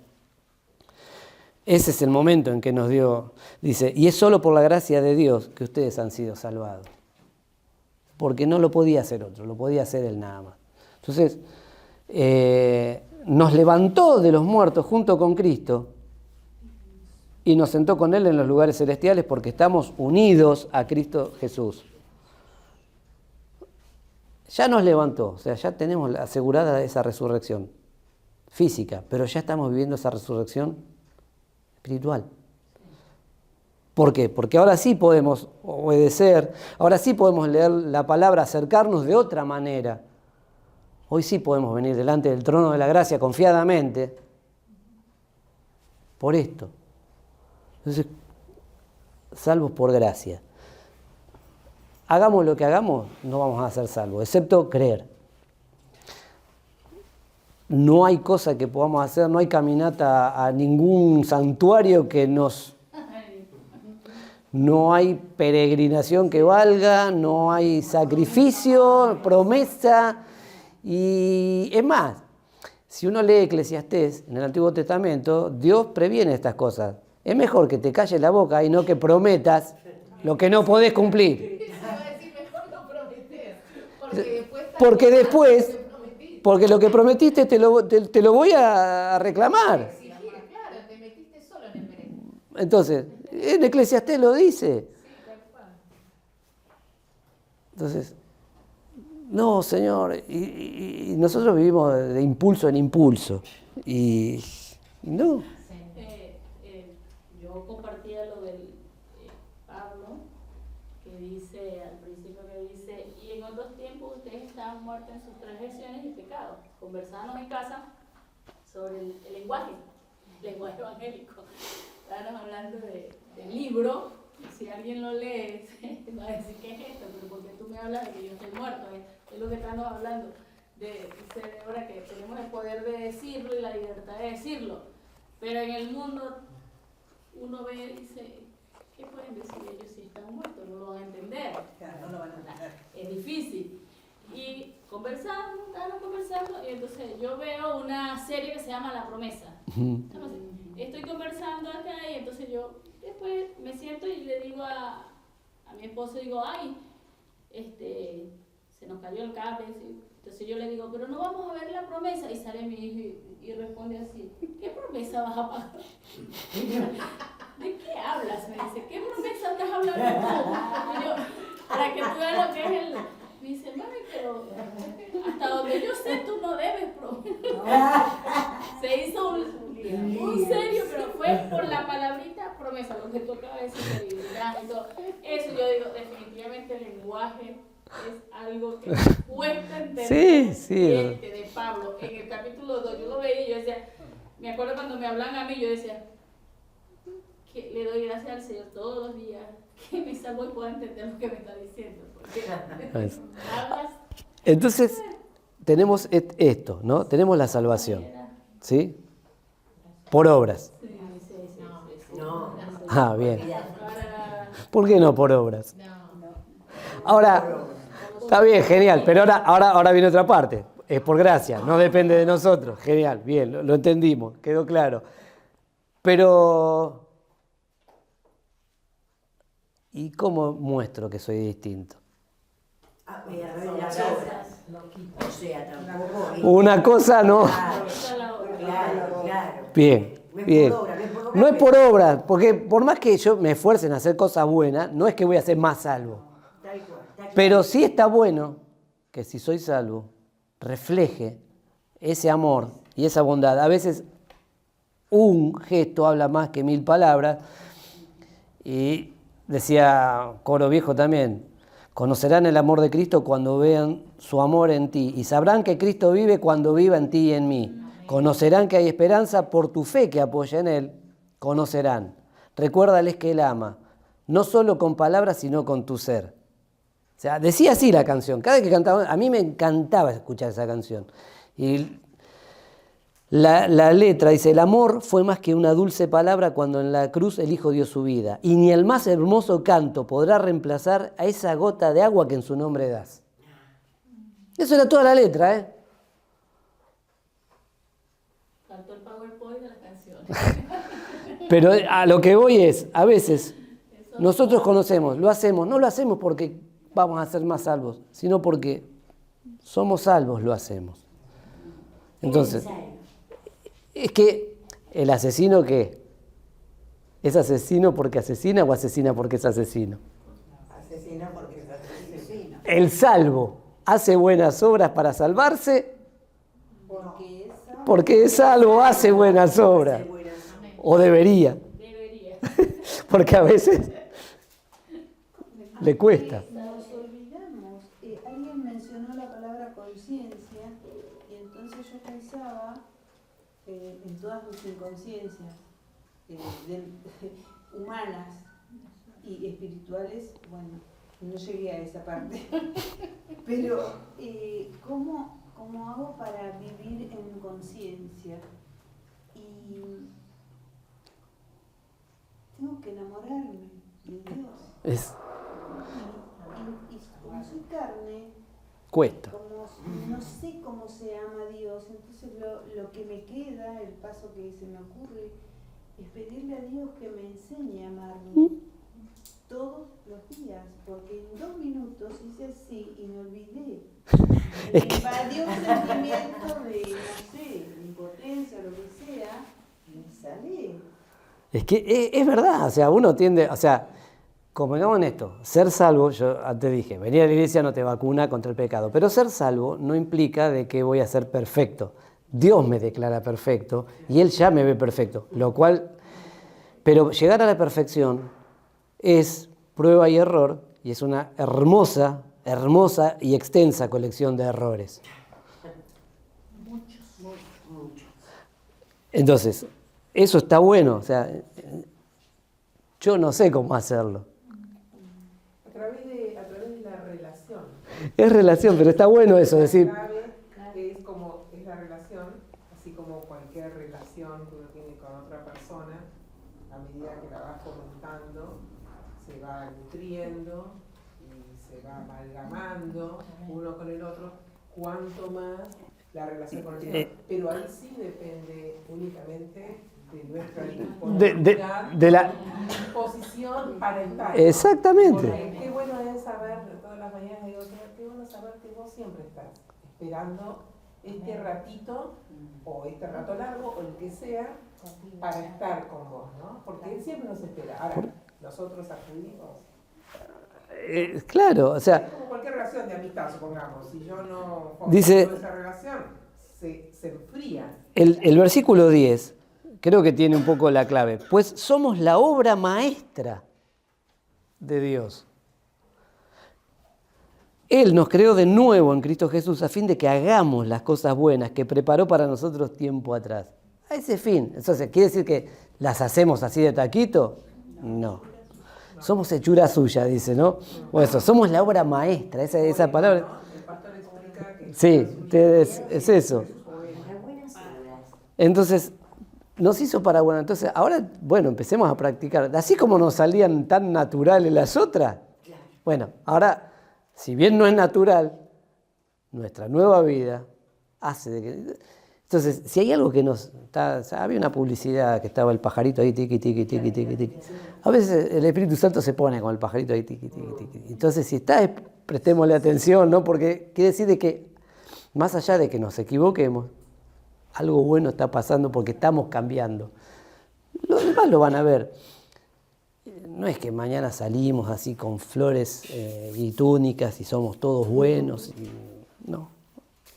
Ese es el momento en que nos dio, dice, y es solo por la gracia de Dios que ustedes han sido salvados. Porque no lo podía hacer otro, lo podía hacer Él nada más. Entonces, nos levantó de los muertos junto con Cristo y nos sentó con Él en los lugares celestiales porque estamos unidos a Cristo Jesús. Ya nos levantó, o sea, ya tenemos asegurada esa resurrección física, pero ya estamos viviendo esa resurrección espiritual. ¿Por qué? Porque ahora sí podemos obedecer, ahora sí podemos leer la palabra, acercarnos de otra manera. Hoy sí podemos venir delante del trono de la gracia confiadamente por esto. Entonces, salvos por gracia. Hagamos lo que hagamos, no vamos a ser salvos, excepto creer. No hay cosa que podamos hacer, no hay caminata a ningún santuario que nos... No hay peregrinación que valga, no hay sacrificio, promesa. Y es más, si uno lee Eclesiastés en el Antiguo Testamento, Dios previene estas cosas. Es mejor que te calles la boca y no que prometas lo que no podés cumplir. Porque después, porque lo que prometiste te lo voy a reclamar.
Claro, te metiste solo en el merengue.
Entonces, en Eclesiastés lo dice. Entonces, no, Señor, y nosotros vivimos de impulso en impulso. Y no.
Yo compartía lo del Pablo, que dice, al principio que dice, y en otros tiempos ustedes estaban muertos en sus transgresiones y pecados. Conversábamos en casa sobre el lenguaje evangélico. Estábamos hablando del libro, si alguien lo lee, va a decir, ¿qué es esto? Pero porque tú me hablas de que yo estoy muerto, es lo que estamos hablando, dice ahora que tenemos el poder de decirlo y la libertad de decirlo, pero en el mundo uno ve y dice, ¿qué pueden decir ellos si están muertos? No lo van a entender.
Claro, no lo van a entender.
Es difícil. Y estábamos conversando, y entonces yo veo una serie que se llama La Promesa. Estoy conversando acá y entonces yo después me siento y le digo a mi esposo, digo, ay, se nos cayó el cable. Entonces yo le digo, pero no vamos a ver La Promesa. Y sale mi hijo y responde así, ¿qué promesa vas a pagar? ¿De qué hablas? Me dice, ¿qué promesa estás hablando tú? Y yo, para que tú veas lo que es me dice, mami, pero hasta donde yo sé, tú no debes promesa. Se hizo un serio, pero fue por la palabrita promesa, lo que tú acabas de decir, fidelidad y todo. Eso yo digo, definitivamente el lenguaje es algo que cuesta entender.
Sí.
De Pablo, en el capítulo 2, yo lo veía y yo decía, me acuerdo cuando me hablan a mí, yo decía, que le doy gracias al Señor todos los días, que me salvo y pueda entender lo que me está diciendo. Porque hablas.
Entonces, tenemos esto, ¿no? Tenemos la salvación, ¿sí? Por obras.
No.
Ah, bien. ¿Por qué no por obras? Ahora, está bien, genial, pero ahora viene otra parte. Es por gracia, no depende de nosotros. Genial, bien, lo entendimos, quedó claro. Pero, ¿y cómo muestro que soy distinto?
A ver, las obras. O sea, tampoco.
Una cosa no.
Claro.
Bien.
No es
Bien.
por obra, no es por obra,
No es
pero-
por obra, porque por más que yo me esfuerce en hacer cosas buenas, no es que voy a ser más salvo.
Tal cual, está claro.
Pero sí está bueno que si soy salvo, refleje ese amor y esa bondad. A veces un gesto habla más que 1000 palabras. Y decía Coro Viejo también, conocerán el amor de Cristo cuando vean su amor en ti y sabrán que Cristo vive cuando viva en ti y en mí. Conocerán que hay esperanza por tu fe que apoya en Él. Conocerán. Recuérdales que Él ama. no solo con palabras, sino con tu ser. O sea, decía así la canción. Cada vez que cantaba, a mí me encantaba escuchar esa canción. Y la letra dice, el amor fue más que una dulce palabra cuando en la cruz el Hijo dio su vida. Y ni el más hermoso canto podrá reemplazar a esa gota de agua que en su nombre das. Eso era toda la letra, ¿eh?
Faltó el PowerPoint de las canciones.
Pero a lo que voy es, a veces nosotros conocemos, lo hacemos, no lo hacemos porque vamos a ser más salvos, sino porque somos salvos, lo hacemos. Entonces, es que el asesino, ¿qué? ¿Es asesino porque asesina o asesina porque es asesino?
Asesina porque es asesino.
El salvo hace buenas obras para salvarse porque es salvo, hace buenas obras. O debería.
Debería.
Porque a veces le cuesta.
Nos olvidamos, alguien mencionó la palabra conciencia y entonces yo pensaba en todas mis inconsciencias humanas y espirituales, bueno, no llegué a esa parte, pero ¿cómo hago para vivir en conciencia? Y tengo que enamorarme de Dios. Y como soy carne,
Cuesta.
como no sé cómo se ama a Dios, entonces lo que me queda, el paso que se me ocurre, es pedirle a Dios que me enseñe a amarme todos los días, porque en 2 minutos hice así y me olvidé.
Es que...
Me invadió un sentimiento de, no sé, de impotencia, lo que sea, y me salí.
Es que es verdad, o sea, uno tiende, o sea, convengamos en esto, ser salvo, yo antes dije, venir a la iglesia no te vacuna contra el pecado, pero ser salvo no implica de que voy a ser perfecto. Dios me declara perfecto y Él ya me ve perfecto, lo cual, pero llegar a la perfección es prueba y error y es una hermosa y extensa colección de errores. Entonces, eso está bueno, o sea, yo no sé cómo hacerlo.
A través de la relación.
Es relación, pero está bueno eso, decir...
Que es como es la relación, así como cualquier relación que uno tiene con otra persona, a medida que la va fomentando, se va nutriendo y se va amalgamando uno con el otro, cuanto más la relación con el Señor. Pero ahí sí depende únicamente de nuestra disposición para estar.
Exactamente.
Porque qué bueno es saber, todas las mañanas digo, Señor, qué bueno saber que vos siempre estás esperando este ratito, o este rato largo, o el que sea, para estar con vos, ¿no? Porque Él siempre nos espera. Ahora, nosotros acudimos.
Claro, o sea...
Es como cualquier relación de amistad, supongamos. Si yo no
dice,
esa relación, se enfría.
El versículo 10, creo que tiene un poco la clave. Pues somos la obra maestra de Dios. Él nos creó de nuevo en Cristo Jesús a fin de que hagamos las cosas buenas que preparó para nosotros tiempo atrás. A ese fin. Entonces, ¿quiere decir que las hacemos así de taquito? No. Somos hechura suya, dice, ¿no? O eso, somos la obra maestra, esa palabra.
El pastor explica que
sí, es eso. Entonces, nos hizo para bueno. Entonces, ahora, bueno, empecemos a practicar. Así como nos salían tan naturales las otras, bueno, ahora... Si bien no es natural, nuestra nueva vida hace de que... Entonces, si hay algo que nos... había una publicidad que estaba el pajarito ahí, tiqui, tiqui, tiqui, tiqui, tiqui. A veces el Espíritu Santo se pone con el pajarito ahí, tiqui, tiqui, tiqui. Entonces, si está, prestémosle atención, ¿no? Porque quiere decir de que, más allá de que nos equivoquemos, algo bueno está pasando porque estamos cambiando. Los demás lo van a ver. No es que mañana salimos así con flores y túnicas y somos todos buenos.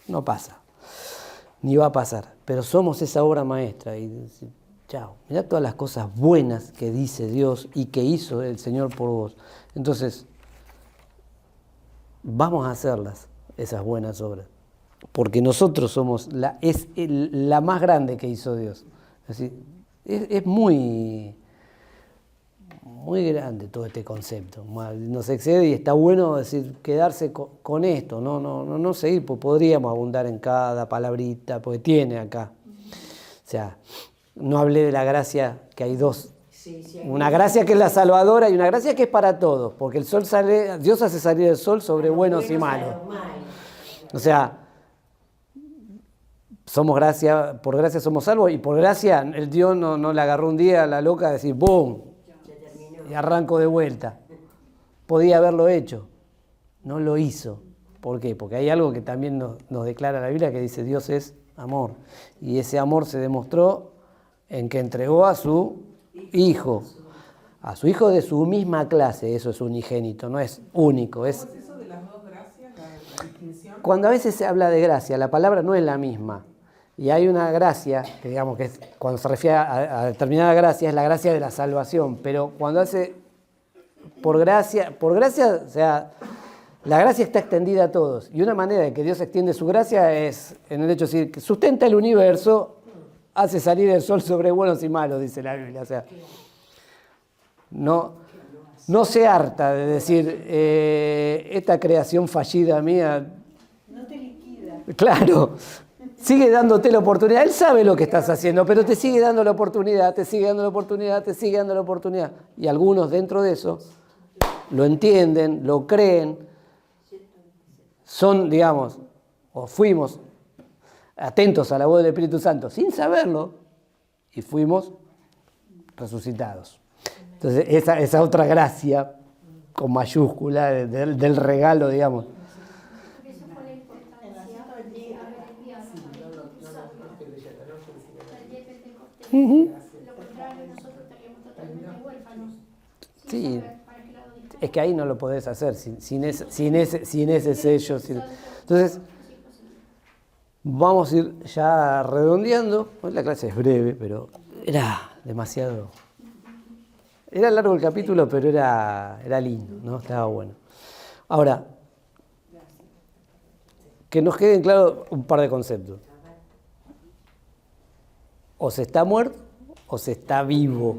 No pasa. Ni va a pasar. Pero somos esa obra maestra. Y chao. Mirá todas las cosas buenas que dice Dios y que hizo el Señor por vos. Entonces, vamos a hacerlas, esas buenas obras. Porque nosotros somos la más grande que hizo Dios. Es decir, es muy muy grande todo este concepto, nos excede y está bueno decir, quedarse con esto, no seguir, pues podríamos abundar en cada palabrita, porque tiene acá. O sea, no hablé de la gracia, que hay dos.
Sí, sí,
Una gracia que es la salvadora y una gracia que es para todos, porque el sol sale, Dios hace salir el sol sobre buenos y malos. O sea, somos gracia, por gracia somos salvos y por gracia el Dios no le agarró un día a la loca a decir ¡boom! Y arranco de vuelta. Podía haberlo hecho, no lo hizo. ¿Por qué? Porque hay algo que también nos declara la Biblia que dice Dios es amor. Y ese amor se demostró en que entregó a su hijo de su misma clase, eso es unigénito, no es único. Es...
¿Cómo es eso de las dos gracias, la distinción?
Cuando a veces se habla de gracia, la palabra no es la misma. Y hay una gracia, que digamos que es, cuando se refiere a determinada gracia, es la gracia de la salvación. Pero cuando hace por gracia, o sea, la gracia está extendida a todos. Y una manera de que Dios extiende su gracia es en el hecho de decir que sustenta el universo, hace salir el sol sobre buenos y malos, dice la Biblia. O sea, no se harta de decir, esta creación fallida mía.
No te liquida.
Claro, sigue dándote la oportunidad. Él sabe lo que estás haciendo, pero te sigue dando la oportunidad, te sigue dando la oportunidad, te sigue dando la oportunidad. Y algunos dentro de eso lo entienden, lo creen, son, digamos, o fuimos atentos a la voz del Espíritu Santo sin saberlo y fuimos resucitados. Entonces, esa otra gracia con mayúscula del regalo, digamos.
Por eso fue la importancia de haber enviado al Espíritu Santo al día de Pentecostés. Lo contrario, nosotros estaríamos totalmente huérfanos.
Sí.
Sin saber para qué lado disparar.
Es que ahí no lo podés hacer sin ese sello. Entonces, vamos a ir ya redondeando. Hoy la clase es breve, pero era demasiado. Era largo el capítulo, pero era lindo, ¿no? Estaba bueno. Ahora, que nos queden claros un par de conceptos. O se está muerto o se está vivo.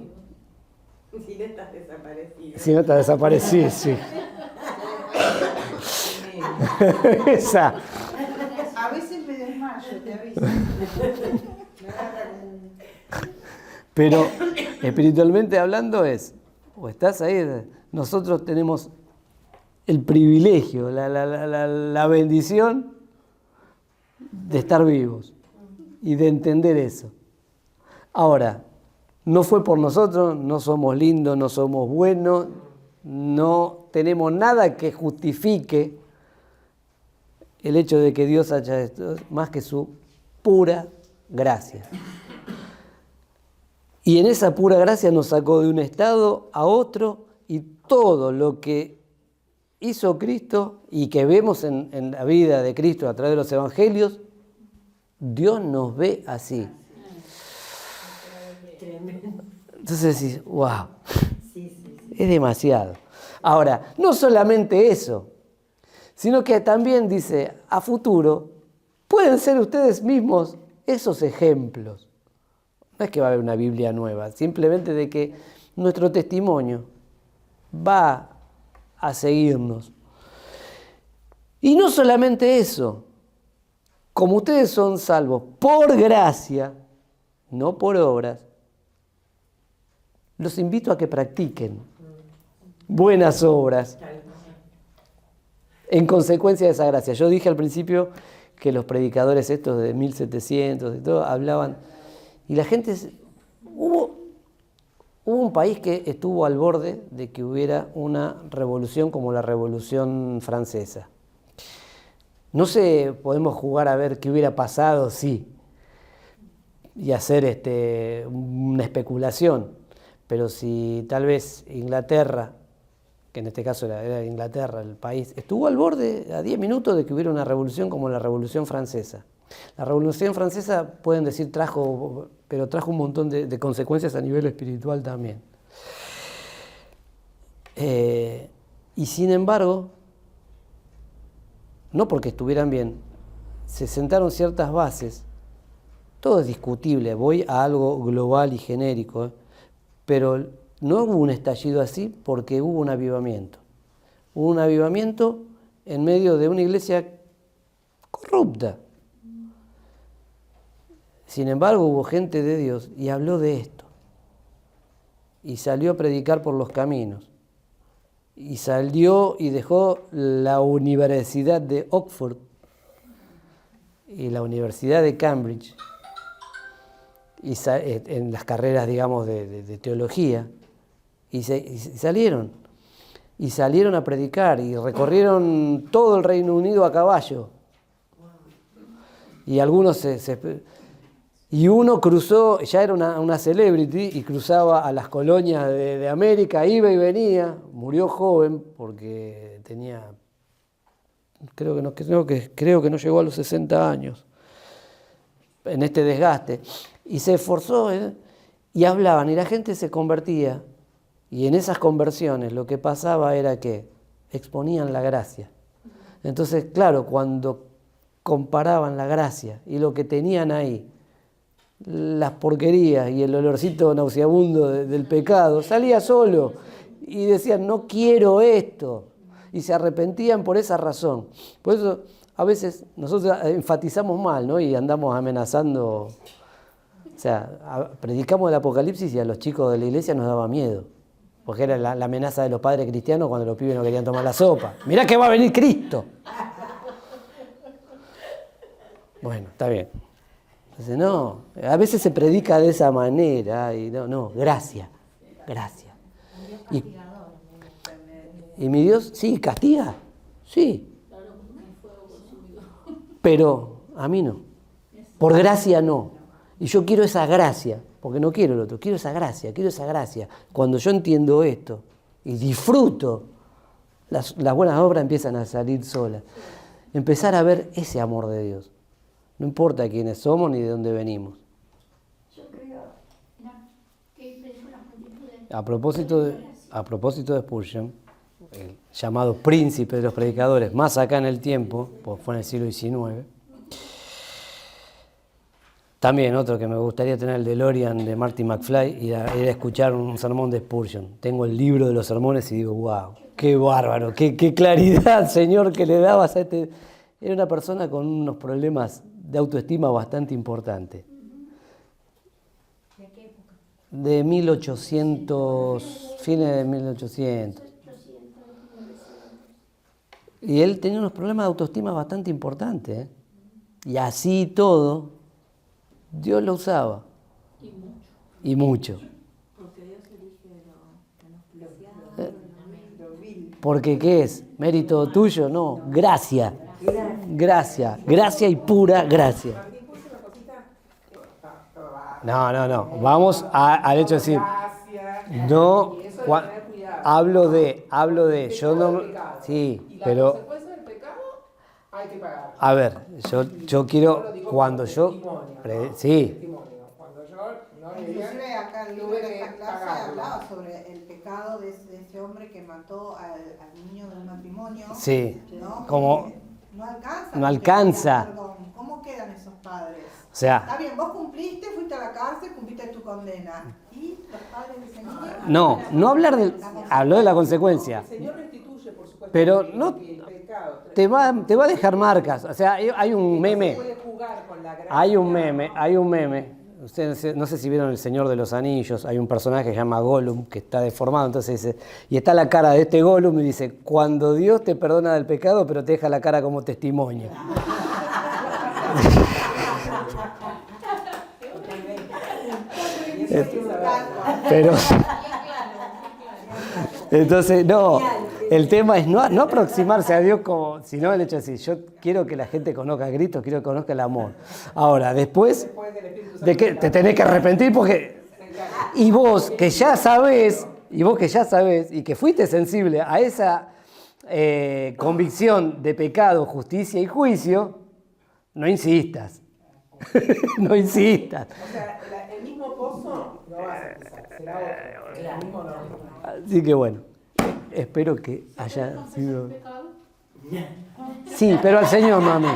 Si no estás desaparecido.
Si no está desaparecido, sí. Esa.
A veces me desmayo, te aviso. Me agarra como un...
Pero espiritualmente hablando o estás ahí, nosotros tenemos el privilegio, la bendición de estar vivos y de entender eso. Ahora, no fue por nosotros, no somos lindos, no somos buenos, no tenemos nada que justifique el hecho de que Dios haya esto, más que su pura gracia. Y en esa pura gracia nos sacó de un estado a otro y todo lo que hizo Cristo y que vemos en la vida de Cristo a través de los evangelios, Dios nos ve así. Entonces decís, wow, es demasiado. Ahora, no solamente eso, sino que también dice, a futuro, pueden ser ustedes mismos esos ejemplos. No es que va a haber una Biblia nueva, simplemente de que nuestro testimonio va a seguirnos. Y no solamente eso, como ustedes son salvos por gracia, no por obras, los invito a que practiquen buenas obras en consecuencia de esa gracia. Yo dije al principio que los predicadores estos de 1700 y todo hablaban, y la gente, hubo un país que estuvo al borde de que hubiera una revolución como la Revolución Francesa. No sé, podemos jugar a ver qué hubiera pasado, sí, y hacer una especulación, pero si tal vez Inglaterra, que en este caso era Inglaterra el país, estuvo al borde a 10 minutos de que hubiera una revolución como la Revolución Francesa. La Revolución Francesa, pueden decir, trajo un montón de consecuencias a nivel espiritual también. Y sin embargo, no porque estuvieran bien, se sentaron ciertas bases. Todo es discutible, voy a algo global y genérico, pero no hubo un estallido así porque hubo un avivamiento. Hubo un avivamiento en medio de una iglesia corrupta. Sin embargo, hubo gente de Dios y habló de esto. Y salió a predicar por los caminos. Y salió y dejó la Universidad de Oxford y la Universidad de Cambridge, y en las carreras, digamos, de teología, y salieron a predicar, y recorrieron todo el Reino Unido a caballo. Y algunos y uno cruzó, ya era una celebrity, y cruzaba a las colonias de América, iba y venía, murió joven porque tenía, creo que no llegó a los 60 años, en este desgaste, y se esforzó, y hablaban, y la gente se convertía, y en esas conversiones lo que pasaba era que exponían la gracia. Entonces, claro, cuando comparaban la gracia y lo que tenían ahí, las porquerías y el olorcito nauseabundo del pecado, salía solo y decían, no quiero esto, y se arrepentían por esa razón. Por eso a veces nosotros enfatizamos mal, ¿no? Y andamos amenazando, o sea, predicamos el Apocalipsis y a los chicos de la iglesia nos daba miedo, porque era la amenaza de los padres cristianos cuando los pibes no querían tomar la sopa. Mirá que va a venir Cristo. Bueno, está bien. Entonces, no, a veces se predica de esa manera, y no, gracia. Y mi Dios, sí, castiga, sí. Pero a mí no. Por gracia no. Y yo quiero esa gracia, porque no quiero el otro, quiero esa gracia. Cuando yo entiendo esto y disfruto, las buenas obras empiezan a salir solas. Empezar a ver ese amor de Dios. No importa quiénes somos ni de dónde venimos.
Yo creo que predico las multitudes.
A propósito de Spurgeon, el llamado príncipe de los predicadores, más acá en el tiempo, pues fue en el siglo XIX. También otro que me gustaría tener, el DeLorean de Marty McFly, ir a escuchar un sermón de Spurgeon. Tengo el libro de los sermones y digo, wow, qué bárbaro, qué claridad, Señor, que le dabas a este. Era una persona con unos problemas de autoestima bastante importantes.
¿De qué época?
De 1800, fines de 1800. Y él tenía unos problemas de autoestima bastante importantes, ¿eh? Y así todo, Dios lo usaba. Y mucho.
Porque Dios elige lo menospreciado.
Porque ¿qué es? ¿Mérito tuyo? No, gracia. Gracia y pura gracia. No. Vamos al hecho de decir, no, hablo de, yo no, sí, pero,
hay que pagar.
a ver, yo quiero, cuando yo, sí,
Cuando yo no le
Inclusive acá el libro de esta clase hablaba sobre el pecado de ese hombre que mató al niño del matrimonio.
sí,
¿no?
como,
No alcanza. Perdón. ¿Cómo quedan esos padres?
o sea,
Está bien, vos cumpliste, fuiste a la cárcel, cumpliste tu condena. ¿Y los padres de ese niño?
no hablar habló de la consecuencia,
El Señor restituye, por supuesto,
pero
el
no,
pecado.
te va a dejar marcas, o sea, hay un meme.
Puede jugar con la gracia.
Hay un meme. Ustedes no sé si vieron El Señor de los Anillos, hay un personaje que se llama Gollum, que está deformado, entonces dice, y está la cara de este Gollum y dice, cuando Dios te perdona del pecado, pero te deja la cara como testimonio. Pero, entonces, no, el tema es no aproximarse a Dios como, sino el hecho de decir, yo quiero que la gente conozca a Cristo, quiero que conozca el amor. Ahora, después de que te tenés que arrepentir porque, y vos que ya sabés, y que fuiste sensible a esa convicción de pecado, justicia y juicio, no insistas. No insistas.
O sea, el mismo pozo no vas a pisar, será otro. El mismo no.
Así que bueno, espero que haya sido.
Pecado.
Sí, pero al Señor, no a mí.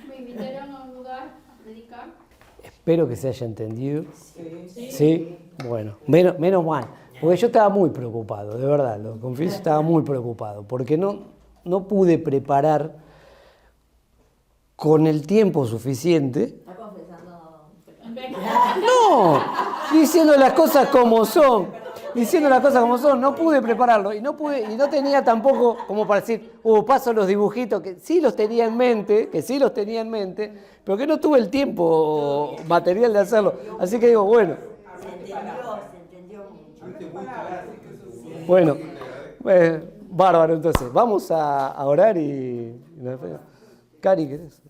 Me invitaron a un lugar a predicar.
Espero que se haya entendido.
Sí.
¿Sí? Bueno, menos mal. Porque yo estaba muy preocupado, de verdad, lo confieso, estaba muy preocupado. Porque no pude preparar con el tiempo suficiente.
Está confesando.
No, diciendo las cosas como son. Diciendo las cosas como son, no pude prepararlo y no tenía tampoco como para decir, paso los dibujitos, que sí los tenía en mente, pero que no tuve el tiempo material de hacerlo. Así que digo, bueno.
Se entendió mucho.
Bueno, bárbaro entonces. Vamos a orar y... Cari, ¿querés?